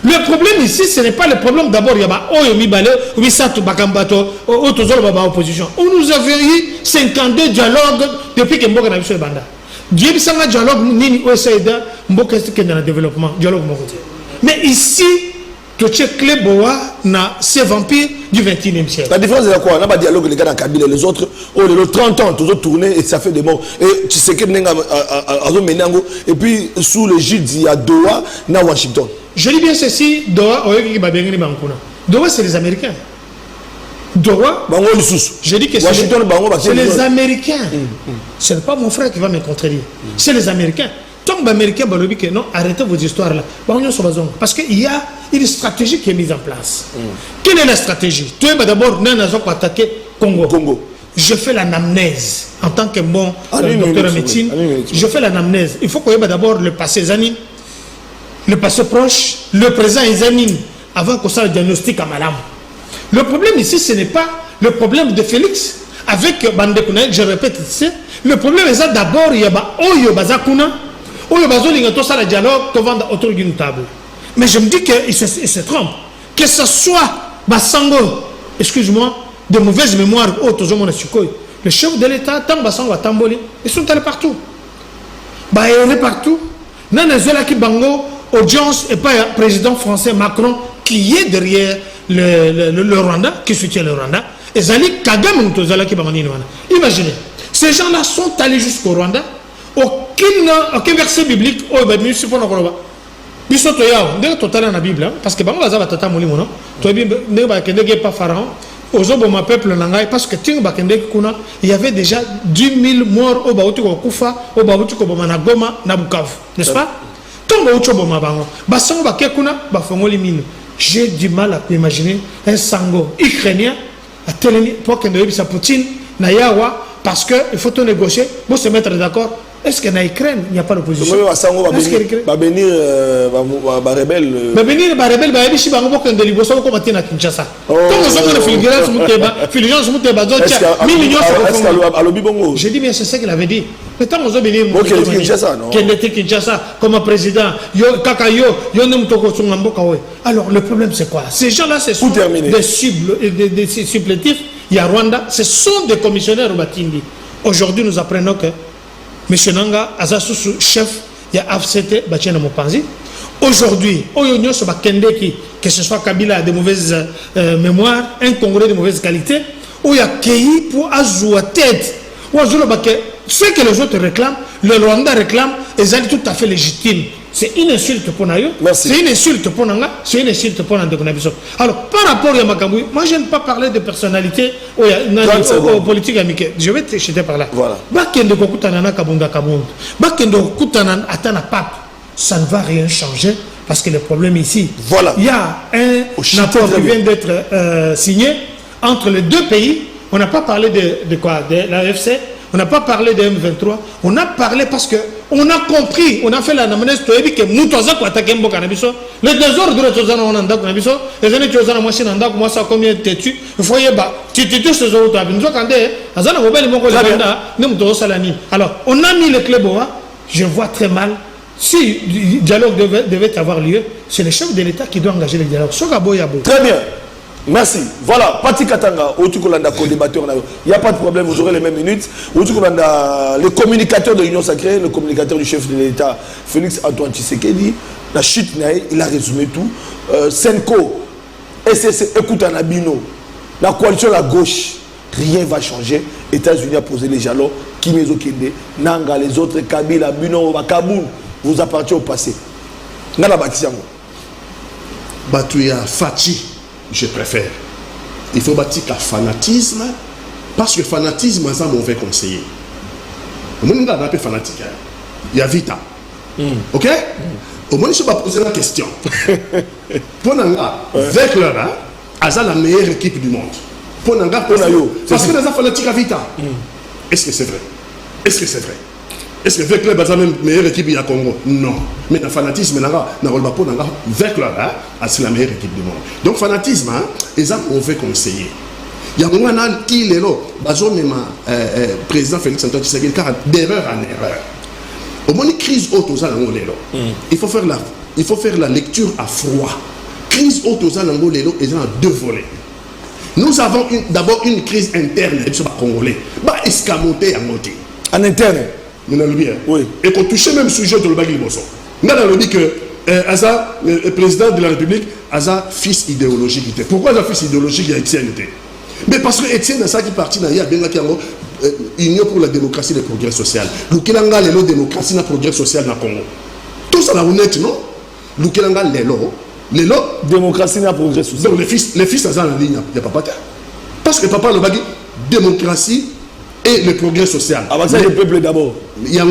Le problème ici, ce n'est pas le problème d'abord, il y a Oyo Mibale, Wisato Bakambato, Otozolo Baba opposition. Où nous avions eu 52 dialogues depuis que Mboka n'a vu ce banda. Dieu a dialogue, Nini Osaïda, Mboka est dans le développement, dialogue Mokoté. Mais ici, que tu es clé boa na ces vampires du 21e siècle. La différence c'est quoi? On n'a pas de dialogue les gars dans Kabila, les autres, les 30 ans, toujours tourné et ça fait des morts. Et tu sais que et puis sous l'égide il y a Doha, na Washington. Je dis bien ceci, Doha, Doha c'est les Américains. Doha, je dis que c'est les Américains. Ce n'est pas mon frère qui va me contredire. C'est les Américains. Tant que les Américains vont dire que non, arrêtez vos histoires là. Parce qu'il y a une stratégie qui est mise en place. Quelle est la stratégie? Tu es d'abord, nous avons attaqué Congo. Je fais l'anamnèse en tant que bon docteur en médecine. Je fais l'anamnèse. Il faut qu'on ait d'abord le passé Zanine, le passé proche, le présent Zanine, avant qu'on fasse le diagnostic à madame. Le problème ici, ce n'est pas le problème de Félix avec Bandekuna, je répète ici. Le problème est d'abord, il y a Oyo Bazakuna, Oyo Bazolinga, tout ça, le dialogue, tout vendre autour d'une table. Mais je me dis qu'il se trompe. Que ce soit Basango, excuse-moi, de mauvaise mémoire, le chef de l'État, tant Basango à Tamboli, ils sont allés partout. Ils sont allés partout. Nanazela qui bango, audience et pas le président français Macron qui est derrière le Rwanda, qui soutient le Rwanda. Et Zali Kagame qui imaginez, ces gens-là sont allés jusqu'au Rwanda. Aucun verset biblique au biso to yao ndenge totala na Bible parce que bango baza batata molimo non to bi ndenge ba kendeke pas pharaon ozobo ma peuple na ngai parce que tinga ba kendeke kuna il y avait déjà 10 000 morts au bauti ko kufa au bauti ko boma na Goma na Bukavu, n'est-ce pas? Tongo ucho boma bango basango ba kekuna ba fongoli mine. J'ai du mal à imaginer un sango ukrainien à teleni pour que ne sa Poutine na yawa parce que il faut tout négocier pour se mettre d'accord. Est-ce qu'en Ukraine, il n'y a pas d'opposition? Est-ce qu'il va venir rebelle? Va venir rebelle, va aller chez Bango quand il bosse comme à Kinshasa. Comme nous sommes filigrane, j'ai dit, mais c'est ça qu'il avait dit. Mais tant que nous venir Kinshasa comme président, alors le problème c'est quoi? Ces gens-là, ce sont des cibles, des supplétifs. Il y a Rwanda, ce sont des commissionnaires au Batindi. Aujourd'hui, nous apprenons que M. Nanga, Azasu, chef, il y a AFCT, Batiana Mopanzi. Aujourd'hui, que ce soit Kabila de mauvaise mémoire, un Congolais de mauvaise qualité, où il y a Kei pour Azou à tête. Ce que les autres réclament, le Rwanda réclame, et c'est tout à fait légitime. C'est une insulte pour Nayo, c'est une insulte pour Nanga, c'est une insulte pour Nandekounabiso. Alors, par rapport à Makamboui, moi je n'aime pas parler de personnalité politique américaine. Je vais te jeter par là. Bakendo Kokutanana Kabunda Kabund. Bakendo Kokutanana Atana Pape. Ça ne va rien changer parce que le problème ici, il y a un accord qui vient d'être signé entre les deux pays. On n'a pas parlé de quoi? De l'AFC. On n'a pas parlé de M23, on a parlé parce que on a compris, on a fait l'anamnèse que nous tous avons attaqué le Canabiso, le désordre de tous on a Canabiso, les années que nous avons machine en moi ça combien têtu, il faut y avoir, tu ces autres, nous avons azana mobile mon collègue nous tous salani. Alors on a mis le club je vois très mal. Si le dialogue devait avoir lieu, c'est le chef de l'État qui doit engager le dialogue. Très bien. Merci. Voilà, Pati Katanga, Otukolanda, co-débatteur, il n'y a pas de problème, vous aurez les mêmes minutes. Otukolanda, le communicateur de l'Union Sacrée, le communicateur du chef de l'État, Félix Antoine Tshisekedi, la chute, il a résumé tout. Senko, SSC, Ekoutanabino, la coalition à la gauche, rien ne va changer. États-Unis a posé les jalons, Kimezo Kende, Nanga, les autres, Kabila, Bino, Kaboul, vous appartient au passé. Nala Bakisiango. Batouya Fachi. Je préfère. Il faut bâtir le fanatisme, parce que le fanatisme, c'est un mauvais conseiller. Au moins, on a un peu fanatique. Il y a vita. Ok? Au moins, je vais poser la question. Pour Nanga, avec leur, c'est la meilleure équipe du monde. Pour Nanga, parce que les fanatiques à vita. Est-ce que c'est vrai? Est-ce que c'est vrai? Est-ce que avec leur, c'est la meilleure équipe du Congo? Non. Mais le fanatisme, c'est la meilleure équipe du monde. Donc, fanatisme, c'est un mauvais conseiller. Il y a un an qui est là, président Félix Antoine Tshisekedi, d'erreur en erreur. Au moins, une crise haute aux Alangolélo. Il faut faire la lecture à froid. Crise haute aux Alangolélo, ils ont deux volets. Nous avons d'abord une crise interne, congolais. Escamoté à monter. En interne? Oui. Et qu'on touche même sujet de l'Obagi Bosso. Nous avons dit que Aza, le président de la République, Aza, fils idéologique. Pourquoi Aza, fils idéologique, il y a Étienne? Mais parce que Étienne, c'est ça qui est parti dans l'Union pour la démocratie et le progrès social. L'Ukelanga, l'élo démocratie et le progrès social dans le Congo. Tout ça, là, honnête, non? L'Ukelanga, l'élo démocratie et le progrès social. Donc, les fils, Aza, la ligne, il n'y a pas de parce que papa, le bagui, démocratie et le progrès social. Ah, bah ça, le peuple d'abord. Il y a un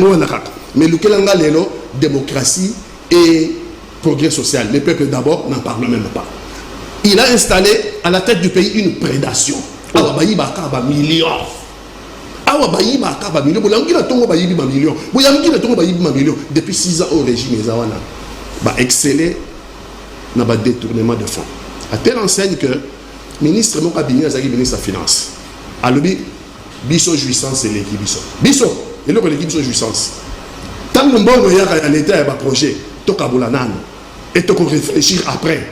Mais le Kelanga Lelo, démocratie et progrès social. Les peuples d'abord n'en parlent même pas. Il a installé à la tête du pays une prédation. Depuis 6 ans au régime, il a excellé dans le détournement de fonds. À telle enseigne que le ministre mon cabinet a ministre de la Finance. A l'objet, biso jouissance c'est l'équipe biso. Biso, et là l'équipe biso jouissance. Tant que bon il y a l'État et un projet, toka boulanan et toka réfléchir après.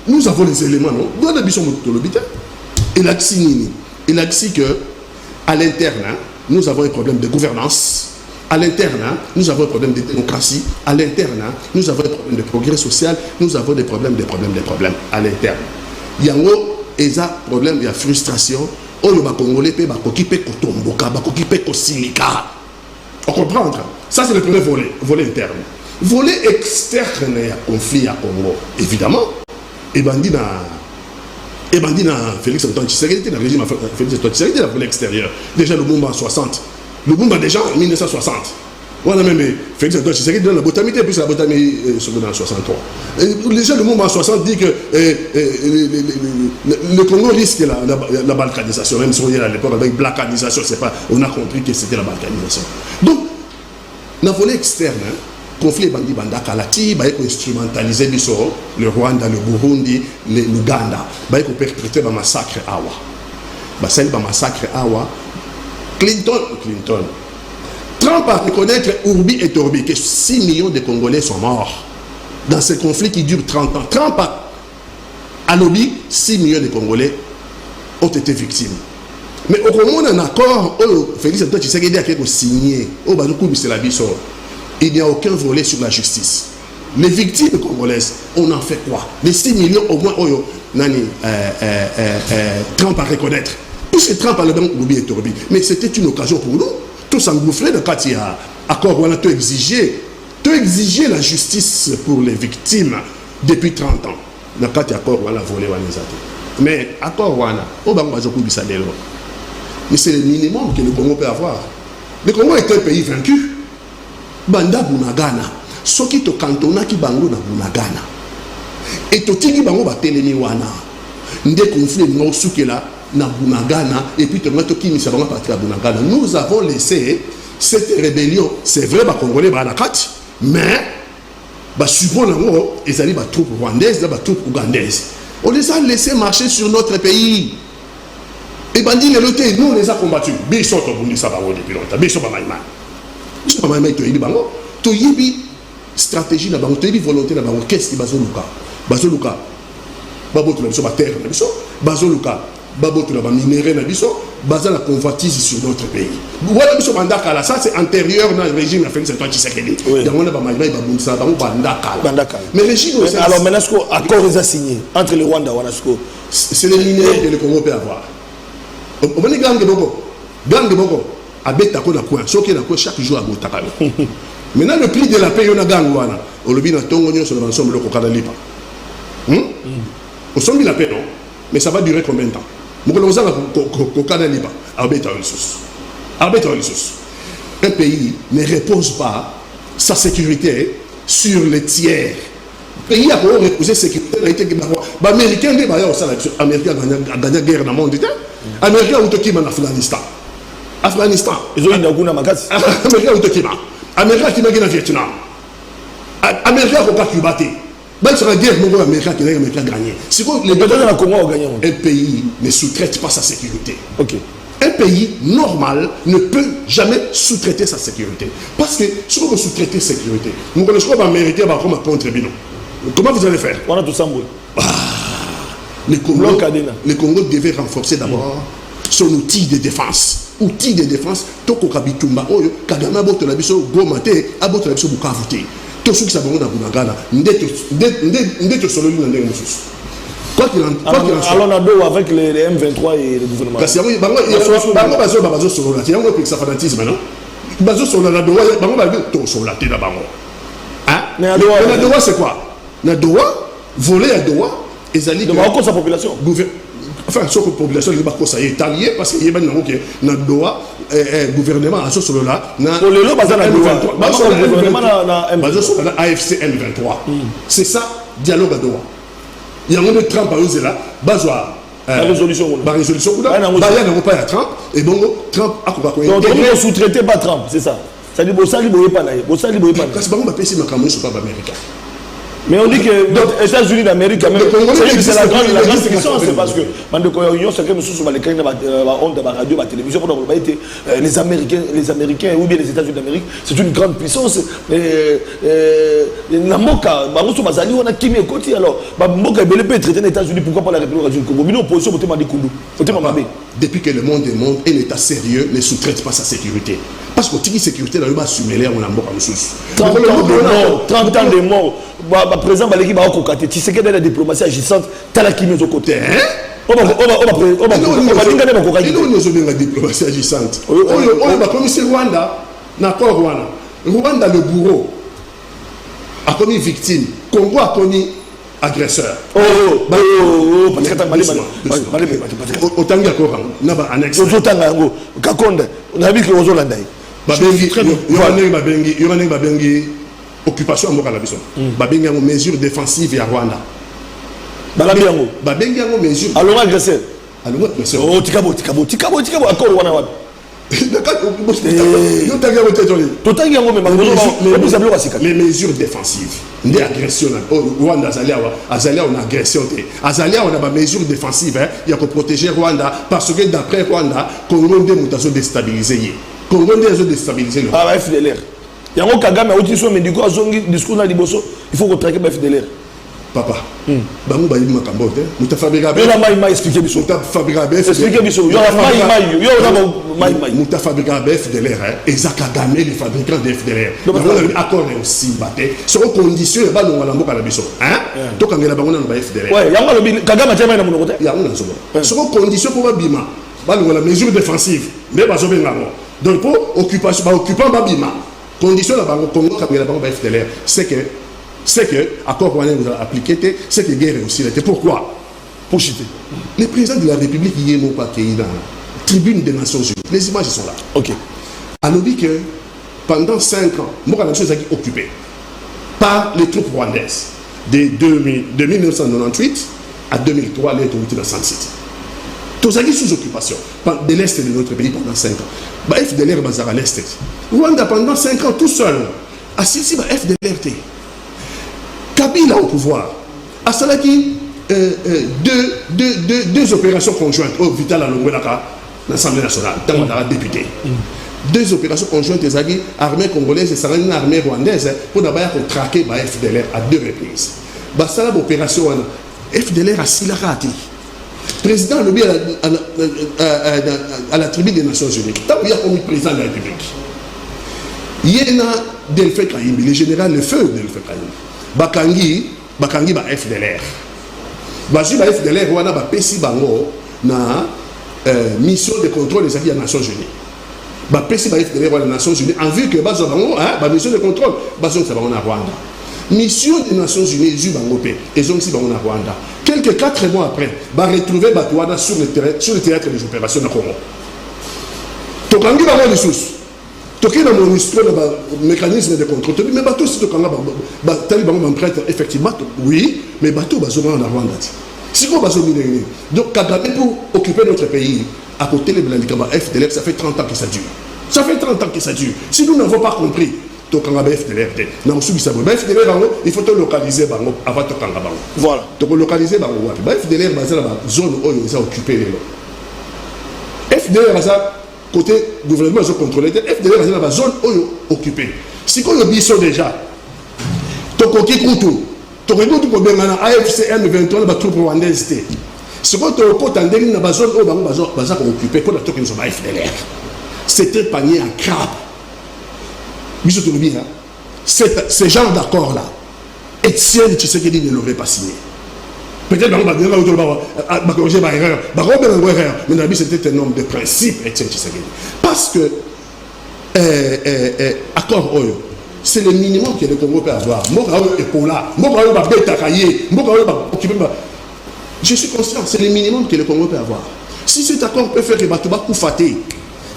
Nous avons les éléments, non? Nous avons biso moto l'obité. Il a dit que à l'interne, nous avons un problème de gouvernance. À l'interne, nous avons un problème de démocratie. À l'interne, nous avons un problème de progrès social. Nous avons des problèmes à l'interne. Il y a un problème, il y a frustration. On Congolais, on comprend. Ça, c'est le premier volet interne. Volet externe, il y a conflit à Congo. Évidemment. Et bandit dans Félix Antoine Tshisekedi, dans le régime Félix Antoine Tshisekedi, dans le volet extérieur. Déjà le Lumumba en 60. Le Lumumba déjà en 1960. Voilà même Félix Antoine Tshisekedi dans la botamité, puis la botamité en 63. Déjà le Lumumba en 60 dit que le Congo risque la balkanisation, même si on est à l'époque avec balkanisation, on a compris que c'était la balkanisation. Donc, dans le volet externe, conflit bandi banda kalati ba ko instrumentaliser biso le Rwanda, le Burundi, l'Ouganda ba ko perpétrer ba massacre awa ba sel ba massacre awa Clinton Trump a reconnaître Urbi et Torbi que 6 millions de Congolais sont morts dans ce conflit qui dure 30 ans. Trump a lobby 6 millions de Congolais ont été victimes. Mais au moment d'un accord, Félix Antoine Tshisekedi a signé au Bazoukou Bisselabiso. Il n'y a aucun volet sur la justice. Les victimes congolaises, on en fait quoi? Les 6 millions au moins, Trump a reconnaître. Puisque Trump a le bon lobby et Torbi. Mais c'était une occasion pour nous, tous engouffrés dans le cas accord, on a tout exigé la justice pour les victimes depuis 30 ans. Dans le cas accord, on a volé, on a mais accord, on a mais c'est le minimum que le Congo peut avoir. Le Congo est un pays vaincu. Banda Bunagana, soki to kantona ki bango na Bunagana. Et to tiki bango ba telemi wana. Nde conflit no sukela na Bunagana et puis to mato ki misa bango partir à Bunagana. Nous avons laissé cette rébellion, c'est vrai ba congolais ba nakati, mais ba support nango ezali ba troupes rwandaises, ba troupes ougandaises. On les a laissés marcher sur notre pays. Et bandi les lotés, nous on les a combattus. Biso to bundisa bango depuis longtemps. Biso ba maïma. Je ne sais pas si tu as une stratégie, tu as une volonté, qu'est-ce que tu as fait? Tu as terre, tu as minéraux, tu as la convoitise sur notre pays. Ça, c'est antérieur dans le régime de Félix Antoine Tshisekedi. Mais le régime. Alors maintenant, est-ce qu'un accord est signé entre le Rwanda et le Rwanda? C'est le minéraux que le Congo peut avoir. On va dire Gang Abeta ko na coin, soki na ko chaque jour à Botakalo. Maintenant le prix de la paix on a gangwana. On le vit dans tongo nyo sur l'ensemble le kokala lipa. On sombi la paix non, mais ça va durer combien de temps? Mokolo za kokala lipa. Abeta ressources. Un pays ne repose pas sa sécurité sur les tiers. Le pays a reposé sécurité na américain de ba ya osala américain a gagné guerre dans le monde. Américain ou qui en Afghanistan. Ils ont eu une magazine. Américain qui m'a gagné au Vietnam. Américain qui a Cuba. Même sur la guerre, Américain qui a gagné. Un pays ne sous-traite pas sa sécurité. Okay. Un pays normal ne peut jamais sous-traiter sa sécurité. Parce que si vous sous-traitez sa sécurité, nous connaissons les Américains contre Bino. Comment vous allez faire? On a tout ça. Le Congo devait renforcer d'abord son outil de défense. Outil de défense, toko kabitumba oyo Kagame aboto la biso gomate aboto la biso bukavute. To suki sa bongo na Bunagana, ndeto sololi na ndenge mususu. Quoi qu'il en soit. Alors on a deux avec les M23 et le gouvernement. Parce que bazo solola, il y a un peu de fanatisme non. Bazo solola doa, bango ba to solola te na bango. Hein? Mais na doa c'est quoi? Na doa voler à doa ezali de Maroc sa population. Enfin, sur la population, il y a des alliés parce qu'il y a des gens qui ont gouvernement à ce solo-là. Pour le lot, AFC M23. C'est ça, dialogue à Doha. Il y a un de Trump à eux là, besoin. La résolution. La résolution. Il y a pas Trump. Et donc, Trump a quoi. Donc, on sous-traité pas Trump, c'est ça. Ça dit, Bossa Liboye pas là. Bossa Liboye pas là. Parce que on va payer ma caméra sur pas américain. Mais on dit que les États-Unis d'Amérique, quand même, c'est la grande question, c'est parce que l'Union sacrée, sous les canaux de la radio, la télévision, les Américains, ou bien les États-Unis d'Amérique, c'est une grande puissance. La Moka, on a Kimi et Koti, alors, Moka peut être traité les États-Unis, pourquoi pas la République du Congo? Mais nous, opposition, depuis que le monde est monde, un État sérieux ne sous-traite pas sa sécurité. Parce que la sécurité, on va assumer l'air, on a mort en sous. 30 ans de mort. Présent, l'équipe va au côté. Tu sais que la diplomatie agissante, tu as la chimie au côté. On va la diplomatie agissante. On va commisser Rwanda. Rwanda, le bourreau, a commis victime. Congo a commis agresseur. Parce que autant qu'il y a encore un annexe. Occupation à Mokalabison. Babengi a une mesure défensive à Rwanda. Babengi a une mesure. Alors agresseur. Alors agresseur. Oh tikabo. Encore Rwanda. Les mesures défensives. Des agressions. Rwanda Azalia on a agression. Azalia on a des mesures défensives. Il y a que protéger Rwanda parce que d'après Rwanda, Congo est déstabilisé. Congo est déstabilisé. Ah FDLR. Il y a un Kagame qui a dit que discours dans Liboso, il faut retraquer le FDLR. Papa, Bamou Baïm Makambo, nous t'as fabriqué. Il m'a expliqué. Nous t'as fabriqué. Expliquez il y a un nous t'as fabriqué FDLR. Et Zakagame, les fabricants de FDLR. Nous avons accord aussi. Sur condition, il y a un mot à la maison. Donc, on a un FDLR. Oui, il y a un Kagame qui a un côté. Il y a un sur condition pour Bima. La mesure défensive. Mais donc, pour occupation, occupant Babima. Condition la banque Congo quand la banque FDLR, c'est que accord qu'on a appliqué, c'est que guerre aussi. Pourquoi? Pour chiter. Le président de la République hier n'ont pas accueilli dans la tribune des Nations Unies. Les images sont là. Ok. On nous dit que pendant 5 ans, moi la chose a été occupée par les troupes rwandaises de 1998 à 2003, les autorités de San City. Tous les sous occupation de l'Est de notre pays pendant 5 ans. FDLR bazar à l'Est. Rwanda pendant 5 ans tout seul. Assisi FDLR. Kabila au pouvoir. À cela qui deux opérations conjointes au Vital à Longolaka, l'Assemblée nationale, dans le député. 2 opérations conjointes des armées congolaises et une armée rwandaise pour d'abord traquer FDLR à 2 reprises. Ça l'opération FDLR à Silarati. Président le à la tribune des Nations Unies. Tant qu'il y a comme président de la République, il y a Delphin Kaïmbi, le général le feu Delphin Kaïmbi. Bakangi ba FDLR. Baji ba FDLR wana ba pesi bango na mission de contrôle des Nations Unies. Ba pesi ba FDLR wana Nations Unies en vue que bazo bango ba mission de contrôle bazo ça bango na Rwanda. Mission des Nations Unies zu bango pe et ont si bango na Rwanda. Quelques 4 mois après, va retrouver Batouana sur le théâtre des opérations de Congo. Tokangi va avoir des sources. Tokangi va avoir un mécanisme de contrôle. Mais bateau, si Tokangi va prêtre, effectivement, oui, mais bateau va se rendre en Rwanda. Si on va se rendre donc, Kagame pour occuper notre pays, à côté de la FDLR, ça fait 30 ans que ça dure. Ça fait 30 ans que ça dure. Si nous n'avons pas compris, il faut te localiser avant de voilà. Donc localiser FDLR dans la zone où ils ont occupé. FDLR côté gouvernement ils ont contrôlé. FDLR dans la zone où ils ont occupé. Si on a déjà, Tokoki Koutou, Tokoki Koutou AFC M23 la troupe rwandaise. Si on a dans la zone où ils ont occupé pour la troupe FDLR, c'était panier à crabe. Ce genre d'accord-là, Etienne Tshisekedi ne l'aurait pas signé. Peut-être mais c'était un homme de principe, Etienne Tshisekedi. Parce que accord Oyo, c'est le minimum que le Congo peut avoir. Je suis conscient, c'est le minimum que le Congo peut avoir. Si cet accord peut faire que Batouba Koufaté,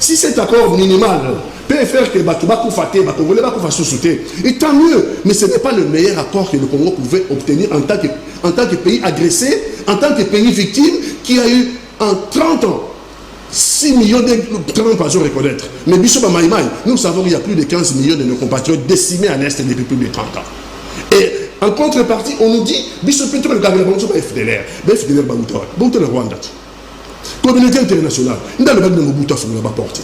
si cet accord minimal peut faire que Batouba Koufaté, Congolais Bakoufa sous-souté, et tant mieux, mais ce n'est pas le meilleur accord que le Congo pouvait obtenir en tant que pays agressé, en tant que pays victime, qui a eu en 30 ans 6 millions de 30 pas reconnaître. Mais Bissoba Maïmaï, nous savons qu'il y a plus de 15 millions de nos compatriotes décimés à l'Est depuis plus de 30 ans. Et en contrepartie, on nous dit Bissoba Petro le Gabela Bonso FDLR, FDLR Baouta, Bonto le Rwanda. Communauté internationale, dans le bac de Mobutu, il faut porter.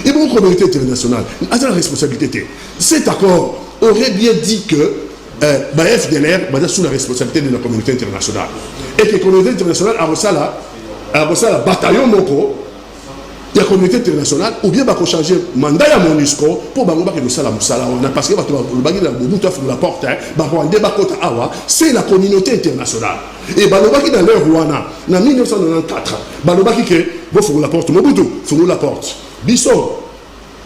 Et bon, communauté internationale, a la responsabilité. Cet accord aurait bien dit que FDLR est sous la responsabilité de la communauté internationale. Et que la communauté internationale a reçu la bataillon Moko, la communauté internationale, ou bien changer le mandat à MONUSCO pour que nous salons parce que la porte, c'est la communauté internationale. Et Balobaki dans l'heure Rwanda, en 1994, Balobaki que vous la porte, Mobutu, vous la porte. Bissot.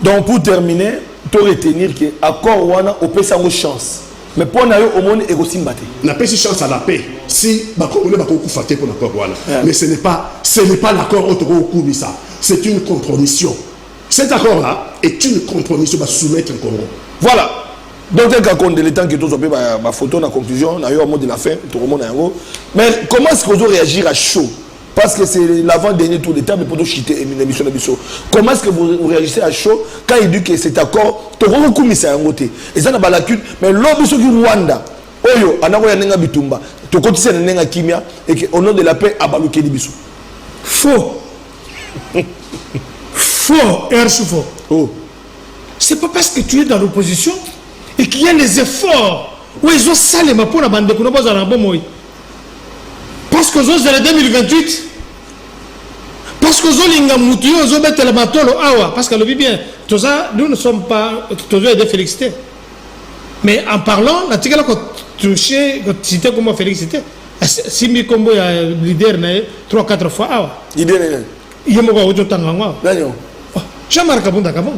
Donc pour terminer, tu retenir que l'accord Rwanda a fait sa chance. Mais pour nous, au monde, il y a aussi une n'a pas si chance à la paix. Si Congolais va beaucoup faté pour l'accord Rwanda. Mais ce n'est pas l'accord autour de ça. C'est une compromission. Cet accord-là est une compromission pour soumettre le Congo. Voilà. Donc, il y a un temps que tu as ma photo en conclusion, on a eu un mot de la fin, tout le monde est en haut. Mais comment est-ce que vous réagir à chaud? Parce que c'est l'avant-dernier tour d'état, mais pour nous chiter l'émission de Bissot. Comment est-ce que vous réagissez à chaud quand il dit que cet accord, tu as beaucoup mis ça en côté. Et ça n'a pas la lacune, mais l'homme qui Rwanda, Oyo, Anagoya Nenga Bitumba, tu continues à Nenga Kimia, et qu'au nom de la paix, à Balouké Bissot. Faux. Faux, faux. Oh. C'est pas parce que tu es dans l'opposition et qu'il y a les efforts où ils ont salé ma pour la bande de Kounobos à la bombe. Parce que vous avez 2028. Parce que vous avez moutu, vous avez le matolo awa. Parce que le bien, tout ça, nous ne sommes pas toujours des félicités. Mais en parlant, la tigala qu'on touché, qu'on citait comme félicité. Si mi combo il y a leader 3-4 fois awa. Leader il y a mon autre tanganga. Jean-Marc Kabunda Kabon.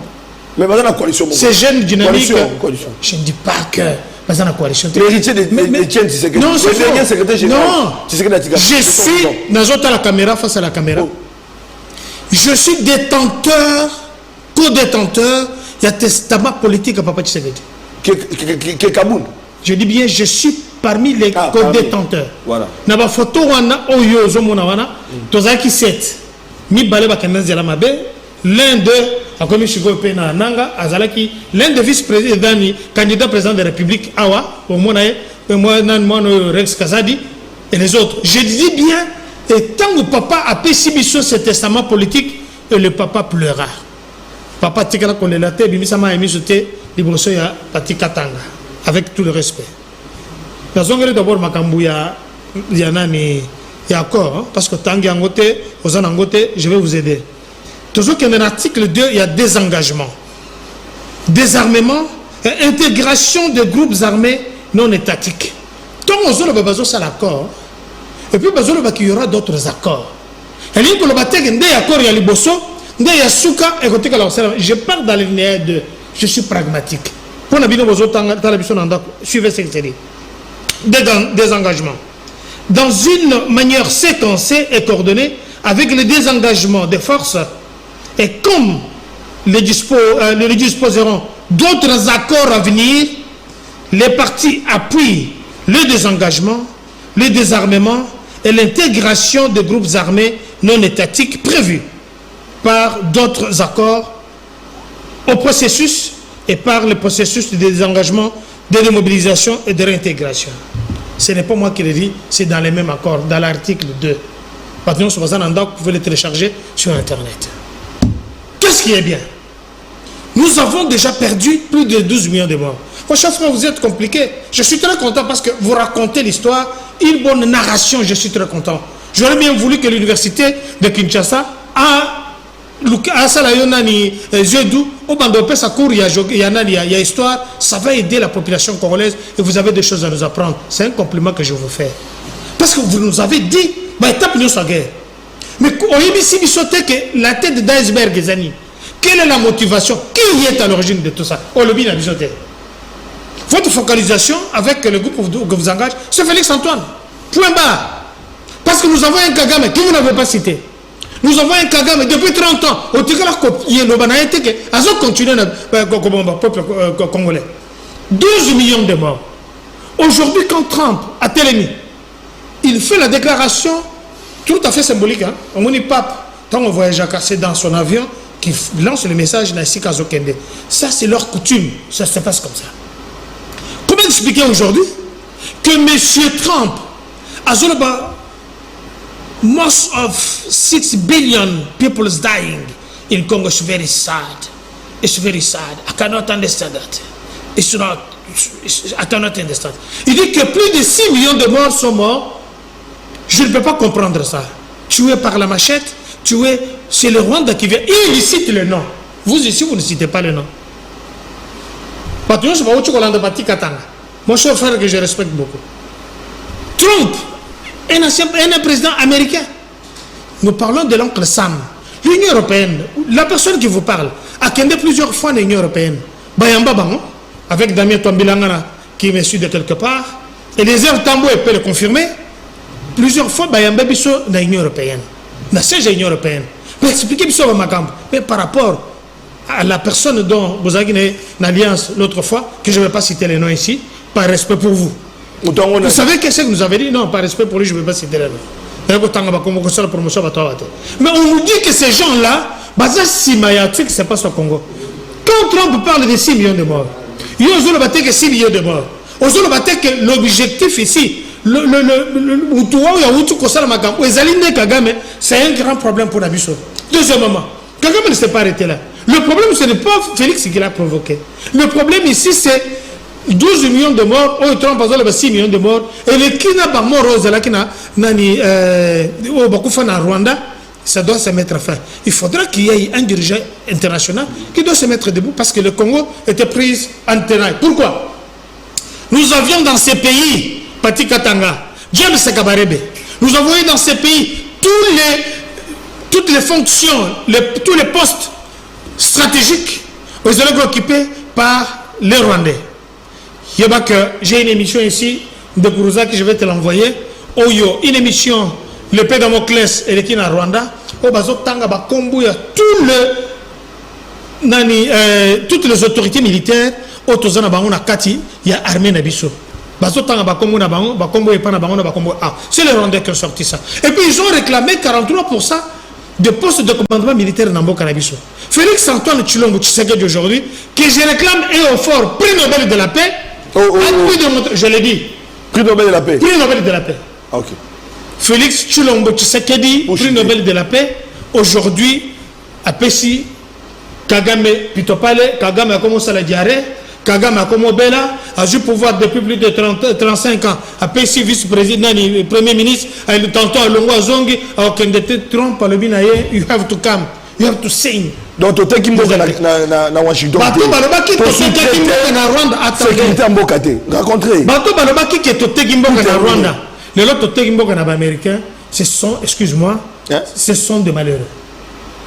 Mais dans la coalition. Ces jeunes dynamiques. Coalition. Je ne dis pas que dans la coalition. L'héritier de Etienne Tshisekedi. Non, c'est le dernier secrétaire général. Non. Je suis dans la caméra, face à la caméra. Oh. Je suis détenteur, co-détenteur, il y a testament politique à Papa Tshisekedi. Qui Kaboul. Je dis bien, je suis parmi les co-détenteurs. Voilà. Dans la photo, on a Oyo Zomona, Tozaki 7. Mi Baleba Kanazela Mabe, l'un d'eux, a commis Chigopena Nanga, Azalaki, l'un des vice-présidents, candidat président de la République, Awa, au Monae, Rex Kazadi, et les autres. Je dis bien, et tant que papa a pécibisso ce testament politique, et le papa pleura. Papa Tikala Konelate, Bimisama Emisute, Librosoya, Pati Katanga, avec tout le respect. D'abord, Makambouya, Yanani, il y a encore, parce que Tangi Angote, Ozan Angote, je vais vous aider. Toujours qu'il y a un article 2, il y a désengagement, désarmement et intégration de groupes armés non étatiques. Donc, on a besoin de l'accord. Et puis, il y aura d'autres accords. Et il y a des accords, il y a les Bosso, il y a Souka, et je parle dans l'alinéa 2. Je suis pragmatique. Pour la suivez ce que c'est dit. Désengagement. Dans une manière séquencée et coordonnée avec le désengagement des forces et comme les disposeront d'autres accords à venir, les partis appuient le désengagement, le désarmement et l'intégration des groupes armés non étatiques prévus par d'autres accords au processus et par le processus de désengagement, de démobilisation et de réintégration. Ce n'est pas moi qui le dis, c'est dans les mêmes accords, dans l'article 2. Maintenant, vous pouvez le télécharger sur Internet. Qu'est-ce qui est bien? Nous avons déjà perdu plus de 12 millions de morts. Franchement, vous êtes compliqué. Je suis très content parce que vous racontez l'histoire, une bonne narration, je suis très content. J'aurais bien voulu que l'université de Kinshasa il y a histoire, ça va aider la population congolaise et vous avez des choses à nous apprendre. C'est un compliment que je vous fais. Parce que vous nous avez dit, étape nous sa guerre. Mais on a dit que la tête d'iceberg, quelle est la motivation? Qui est à l'origine de tout ça? Votre focalisation avec le groupe que vous engagez, c'est Félix Antoine. Point barre. Parce que nous avons un Kagame que vous n'avez pas cité. Nous avons un Kagame depuis 30 ans. Au Tigala, il y a un continuer le peuple congolais. 12 millions de morts. Aujourd'hui, quand Trump a télémis, il fait la déclaration tout à fait symbolique. Hein? On dit pape, quand on voyage à casser dans son avion, qui lance le message Naïsi Kazokende. Ça, c'est leur coutume. Ça se passe comme ça. Comment expliquer aujourd'hui que M. Trump a most of 6 billion people dying in Congo? It's very sad. It's very sad. I cannot understand that. I cannot understand. Il dit que plus de 6 millions de morts sont morts. Je ne peux pas comprendre ça. Tué par la machette, tué, c'est le Rwanda qui vient. Il cite le nom. Vous ici, vous ne citez pas le nom. Mon cher frère que je respecte beaucoup. Trump, un président américain. Nous parlons de l'oncle Sam. L'Union européenne, la personne qui vous parle, a quitté plusieurs fois l'Union européenne. Bayamba Bango, avec Damien Tombilangana, qui me suit de quelque part, et les airs Tamboué peut le confirmer. Plusieurs fois, Bayamba Bisso dans l'Union européenne. Dans cette Union européenne. Mais expliquez Bisso Makambo. Mais par rapport à la personne dont vous avez une alliance l'autre fois, que je ne vais pas citer les noms ici, par respect pour vous. Vous savez qu'est-ce que nous avez dit? Non, par respect pour lui, je ne vais pas citer les noms. Mais on nous dit que ces gens-là, ce qui se passe au Congo. Quand Trump parle de 6 millions de morts, il y a que 6 millions de morts. Que l'objectif ici, c'est un grand problème pour Nabiso. Deuxièmement, Kagame ne s'est pas arrêté là. Le problème, ce n'est pas Félix qui l'a provoqué. Le problème ici, c'est 12 millions de morts, 6 millions de morts, et le Kina Bamor au Rwanda, ça doit se mettre fin. Il faudra qu'il y ait un dirigeant international qui doit se mettre debout parce que le Congo était pris en tenaille. Pourquoi? Nous avions dans ces pays, Pati Katanga, James Sekabarebe, nous avons eu dans ces pays toutes les fonctions, tous les postes stratégiques occupés par les Rwandais. J'ai une émission ici de Kourouza que je vais te l'envoyer. Oyo, une émission, le Père Damoclès et le Kina Rwanda. Toutes les autorités militaires, il y a armée Nabiso. C'est les Rwandais qui ont sorti ça. Et puis ils ont réclamé 43% de postes de commandement militaire dans Mboka Nabiso. Félix Antoine Tshilombo Tshisekedi aujourd'hui, que je réclame et au fort prix Nobel de la paix. Je l'ai dit. Prix Nobel de la paix. Prix Nobel de la paix. Ok. Félix Tshilombo Tshisekedi, prix Nobel de la paix. Aujourd'hui, à Pessi, Kagame Pitopale, Kagame a commencé à la diarrhée. Kagame a comme Bella, a eu pouvoir depuis plus de 35 ans. A Pessi, vice-président, premier ministre, a eu tantôt à Longo Zongi, a aucun de Trump, à l'Obinaye, you have to come, you have to sing. Donc, tu es na Washington. Bato balobaki to Tekimboka na Rwanda. Sécurité en Bokate. Racontez. Bato balobaki que to Tekimboka na Rwanda. Les autres Tekimboka na Américains, ce sont, excuse-moi, ce sont des malheureux.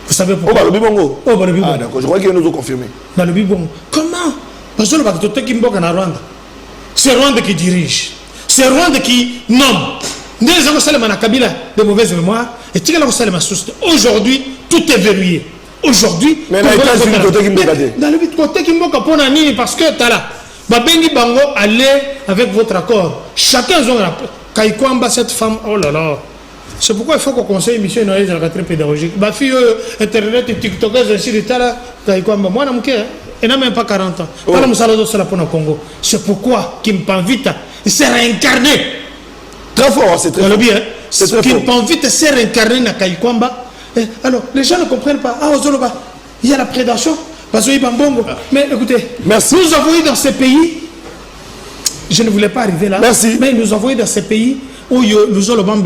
Vous savez pourquoi? Oh, Balobibongo. Oh, Balobibongo. Ah, d'accord. Je crois qu'ils nous ont confirmé. Balobibongo. Comment? Parce que to Tekimboka na Rwanda. C'est Rwanda qui dirige. C'est Rwanda qui nomme. Nous avons salé na Kabila de mauvaise mémoire. Et tu as salé ma source. Aujourd'hui, tout est verrouillé. Aujourd'hui, mais dans le but côté Kimboka pour Nani, parce que tu as là, Babengi Bango, allez avec votre accord. Chacun a Kaikwamba, cette femme, oh là là. C'est pourquoi il faut qu'on conseille une mission très pédagogique. Ma fille, Internet, TikTokers, ainsi de suite, Kaikwamba, moi, elle n'a même pas 40 ans. Congo. C'est pourquoi Kimpavita s'est réincarné. Très fort, c'est très fort. C'est très fort. Kimpavita s'est réincarné dans Kaikwamba. Alors, les gens ne comprennent pas. Ah, il y a la prédation. Mais écoutez, merci. Nous avons eu dans ces pays, je ne voulais pas arriver là, merci. Mais nous avons eu dans ces pays où nous avons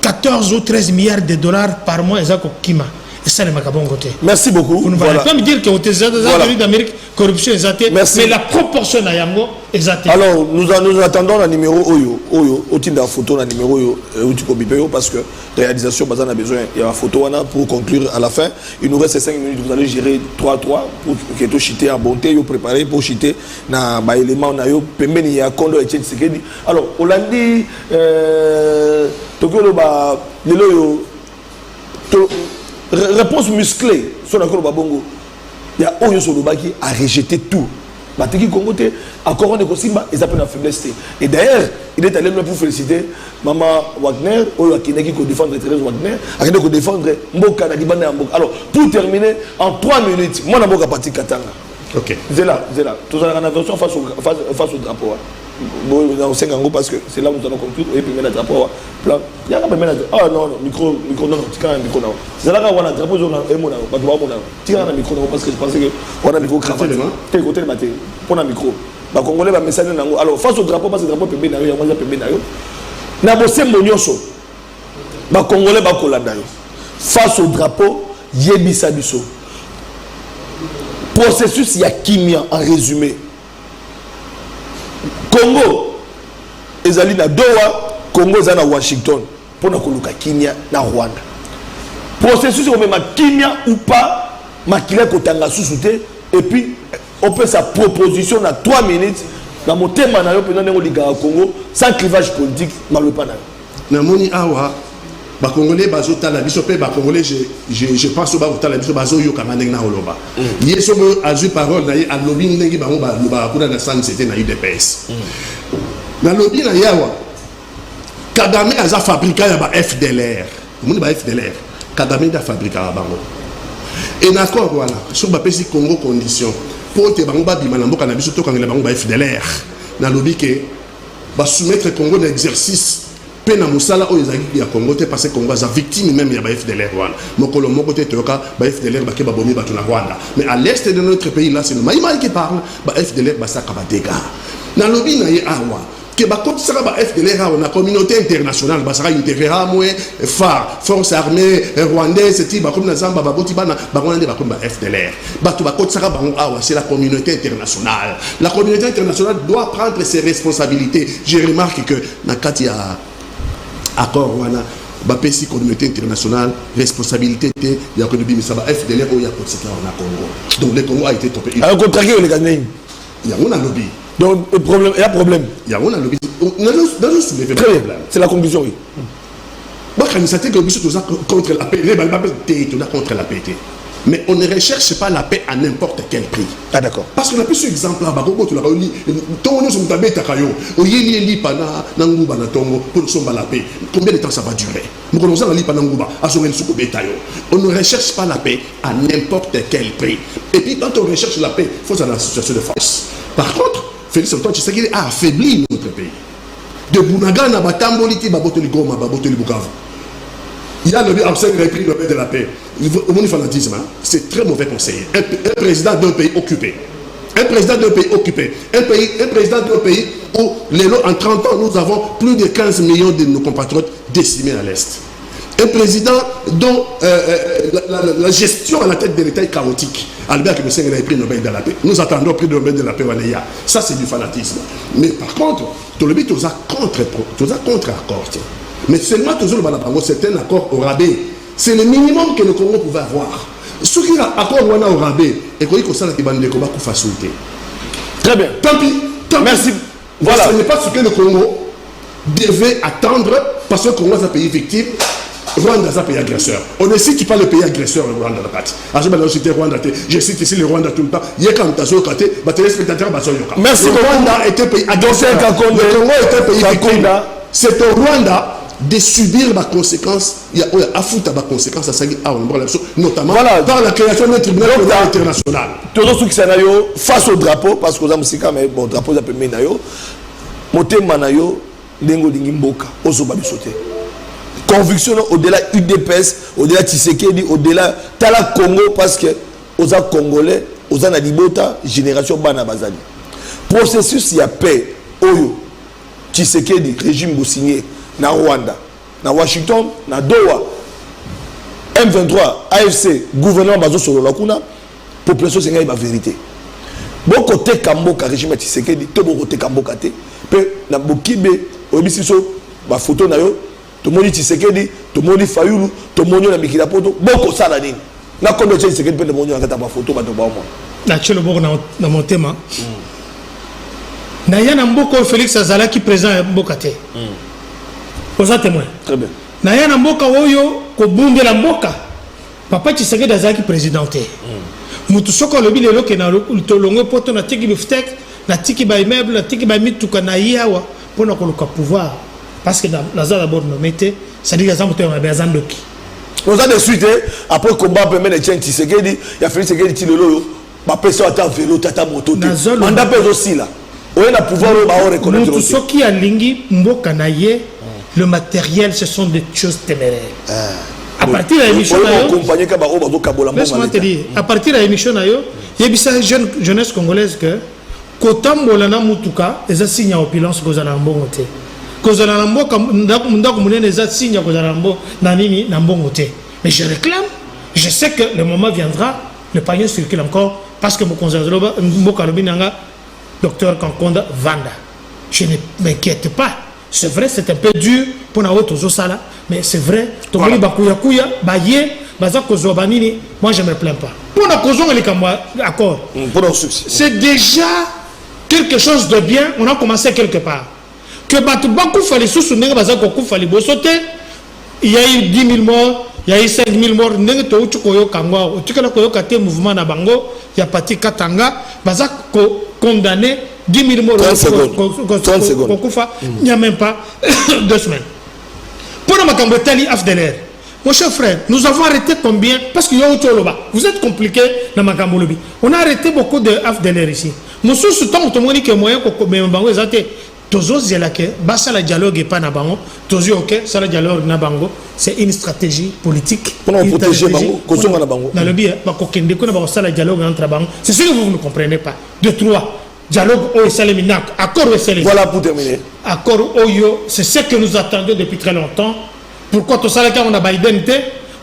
14 ou 13 milliards de dollars par mois. Et ça, côté. Merci beaucoup. Vous ne pouvez pas me dire que aux États-Unis d'Amérique, corruption est zatée, mais la proportion à Yango est zatée. Alors, nous attendons le numéro Oyo, au titre de la photo, le numéro Oyo, parce que réalisation, on a besoin de la photo pour conclure à la fin. Il nous reste 5 minutes, vous allez gérer 3-3 pour que tout chiter en bonté, vous préparez pour chiter dans les éléments, il y a Kondo et Tshisekedi. Alors, on l'a dit, Tokyo, réponse musclée sur la Babongo. Il y a Oyo Solobaki a rejeté tout. Bateki Congo te accord on est Simba ils appellent la faiblesse. Et d'ailleurs, il est allé pour féliciter maman Wagner, Oyo Akinaki qui défendre Thérèse Wagner, Akinaki qui défendre Mboka na Dibana Mboka. Alors, pour terminer en 3 minutes, moi na Mboka parti Katanga. OK. Zela. Tout ça la version face au drapeau. Bon, on sait parce que c'est là où nous allons conclure et puis mettre le drapeau. Plan. Il y a pas mettre ah non, micro non, tu as un micro non. C'est là qu'on a le drapeau jaune et mon pas droit mon. Tu as un micro parce que je pensais que on a un micro cravate. Quel côté le matin pour un micro. Ba congolais ba message nango. Alors face au drapeau parce que le drapeau peut bien d'ailleurs, moi j'ai peut bien d'ailleurs. Na bossé monyoso. Ba congolais ba kolanda yo. Face au drapeau, yebisa biso. Processus ya kimia en résumé. Congo ezali na Doha, Congo ezali na Washington pour na koluka kimia na Rwanda. Processus o même kimia ou pas makila kotanga susute et puis on peut sa proposition na 3 minutes na motema na yo pena ngo liga Congo sans clivage politique malopana. Na moni awa ba congolais bazota la biso pe ba congolais je pense au ba la biso bazo yo kama ndeng na oloba yeso mo azu parole na ye a lobby ndenge ba ba kuna na san c'était na UDPS na lobby na yawa Kagame aza fabrika ya ba FDLR moni ba FDLR Kagame da fabrika ba bango et na quoi voilà sur ba pesi Congo condition pour te bango ba bima na mboka na biso to kangela bango ba FDLR na lobby ke ba soumettre Congo d'exercice pena musala o ezaki ya Congo te parce que Congo a victime même ya ba FDLR Rwanda mokolo moko te toka ba FDLR ba ke ba bomi ba na Rwanda mais à l'est de notre pays là c'est le Maïma qui parle ba FDLR ba saka ba dégâts na lobby na ye awa que ba comme ça ba FDLR on a communauté internationale ba saka intérêt moi phare force armée rwandaise ti ba comme na zamba ba boti bana ba ngona ba comme ba FDLR ba to ba comme ça ba awa c'est la communauté internationale. La communauté internationale doit prendre ses responsabilités. Je remarque que na katia accord wana ba pesi communauté internationale responsabilité te ya ko bi misaba FDLR o ya ko c'est là en Congo. Donc le Congo a été topé. Alors contrarié le Ghanéen. Il y a un lobby. Donc le problème il y a problème. Il y a un lobby. Dans soulever problème. C'est la conclusion oui. Bah quand ça que biso tout ça contre la paix, les balles contre la paix. Mais on ne recherche pas la paix à n'importe quel prix. Ah d'accord. Parce qu'on a plus ce exemple là, tu l'as réuni, ton nous tabé takayo, oyeli li pana nanguba na tongo pour somba la paix. Combien de temps ça va durer? Nous commençons à li pana nanguba, à son suko betayo. On ne recherche pas la paix à n'importe quel prix. Et puis quand on recherche la paix, il faut être dans la situation de force. Par contre, Félix Antoine Tshisekedi a affaibli notre pays. De Bunaga na Batamboli ti babotoli Goma, babotoli Bukavu. Il y a le Arsène repris le paix de la paix. Au monde fanatisme, c'est très mauvais conseiller. Un président d'un pays occupé. Un président d'un pays occupé. Un président d'un pays où, en 30 ans, nous avons plus de 15 millions de nos compatriotes décimés à l'Est. Un président dont la gestion à la tête de l'État est chaotique. Albert Kemesseng a pris le Nobel de la paix. Nous attendons le prix de Nobel de la paix. Ça, c'est du fanatisme. Mais par contre, tout le but, tout ça contre-accord. Mais seulement toujours c'est un accord au rabais. C'est le minimum que le Congo pouvait avoir. Ce qui est accord au rabais, et qu'on ça qui va nous faciliter. Très bien. Tant pis. Merci. Voilà. Ce n'est pas ce que le Congo devait attendre parce que le Congo est un pays victime. Rwanda est un pays agresseur. On ne cite pas le pays agresseur, le Rwanda. Je cite ici le Rwanda tout le temps. Merci. Le Rwanda est un pays agresseur. Le Congo est un pays victime. C'est au Rwanda de subir les conséquences, il y a des conséquences notamment par la création d'un tribunal international. Tout ce qui est face au drapeau, parce que vous avez mais bon drapeau est un peu menayo, moté manayo, dengo dingimboka, ozoba bisoté. Conviction au-delà UDPS, au-delà Tshisekedi, au-delà Tala Congo, parce que aux Congolais, aux Anadibota, génération Bana Bazali. Processus il y a paix, Oyo, Tshisekedi, régime signé. Na Rwanda, na Washington, na Doha, M23, AFC, gouvernement bazo solo la kuna, population c'est la vérité. Bon côté Kamboka, régime Tshisekedi, tout bon côté Kamboka te, pe na Bokibe, obisiso, ba photo na yo, to moni Tshisekedi, to moni Fayulu, to moni na Mikila Poto, boko sala nini. Na combien Tshisekedi pe de moni na kata ba photo ba to ba mo. Na chelo boko na mon tema. Na yana mboko Félix Azala qui présent mbokate. Vous êtes témoin. Très bien. na ya na mboka oyo ko bumbe la mboka papa Tshisekedi azaki présidenté mutu soko lobi lelo ke na tolongo poto na tiki biftek na tiki ba immeuble na tiki ba mituka na yawa pona ko luka pouvoir parce que na za d'abord no mete ça dit exemple to na bezandoki on a de suite après combat permet de tient Tshisekedi ya Félix Tshisekedi tilelo ba personne ata vélo tata moto manda peso aussi là on a pouvoir ba reconnaître mutu soki alingi mboka na ye le matériel ce sont des choses téméraires à partir de l'émission à partir de l'émission il y a une jeunesse congolaise que kotambola na mutuka eza signe ya opulence kozala mbongo te kozala na mboka ndako munene eza signe kozala mbongo na nini na mbongo te mais je réclame je sais que le moment viendra le panier circule encore parce que mon conservateur mboka lobinanga docteur Kankonda Vanda je ne m'inquiète pas c'est vrai c'est un peu dur pour na autre sala mais c'est vrai tomoni bakuya kuya baye baza kozwa banini moi je me plains pas pour na kozonga les kamwa accord c'est déjà quelque chose de bien on a commencé quelque part que batu baku fali sous ndenge baza ko fali bosote il y a eu 10 000 morts il y a eu 5 000 morts ndenge to uchu koyo kangwa utikala koyo kate mouvement na bango ya pati katanga baza ko condamné 10 000 morts 30 secondes il n'y a même pas 2 semaines pour ma cambotali afdeler mon cher frère nous avons arrêté combien parce qu'il y a autre loba vous êtes compliqué dans ma cambolobi on a arrêté beaucoup de afdeler ici mon sous temps tout le monde que moyen ko me bango ezate tozo zela ke basa la dialogue pas na bango tozo OK ça la dialogue na bango c'est une stratégie politique pour protéger bango kozonga na bango na le bien ba ko kende ko na ba sala dialogue entre bango c'est ce que vous ne comprenez pas de trois dialogue au Saleminak accord au Saleminak voilà pour terminer accord oyo c'est ce que nous attendions depuis très longtemps pourquoi to sala ka on a Biden te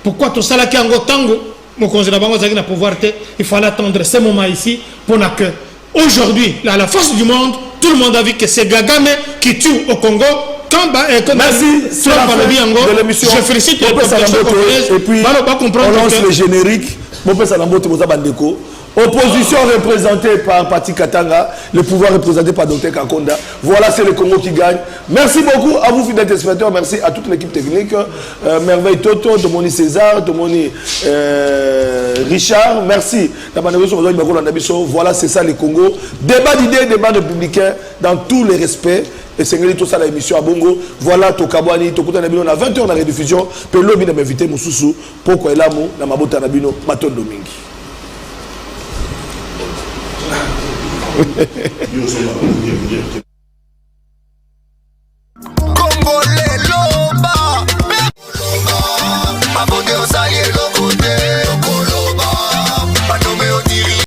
pourquoi to sala ka ngo tango mon conseiller bango zaki na pouvoir te il fallait attendre ce moment ici pour que aujourd'hui à la face du monde tout le monde a vu que c'est Kagame qui tue au Congo quand merci c'est la fin de l'émission je félicite les et puis on lance le générique Mopé Salambote Moza Bandeko opposition représentée par Pati Katanga, le pouvoir représenté par Dr Kakonda. Voilà, c'est le Congo qui gagne. Merci beaucoup à vous, fidèles téléspectateurs. Merci à toute l'équipe technique. Merveille Toto, Tomoni César, Tomoni Richard. Merci. Voilà, c'est ça le Congo. Débat d'idées, débat républicain dans tous les respects. Et c'est tout ça l'émission à Bongo. Voilà, Tokabwani, Tokuta Nabino, on a 20h dans la rediffusion. Puis l'homme m'a invité, Moussoussou, pourquoi il a mou, dans ma botte Nabino, Maton Domingue.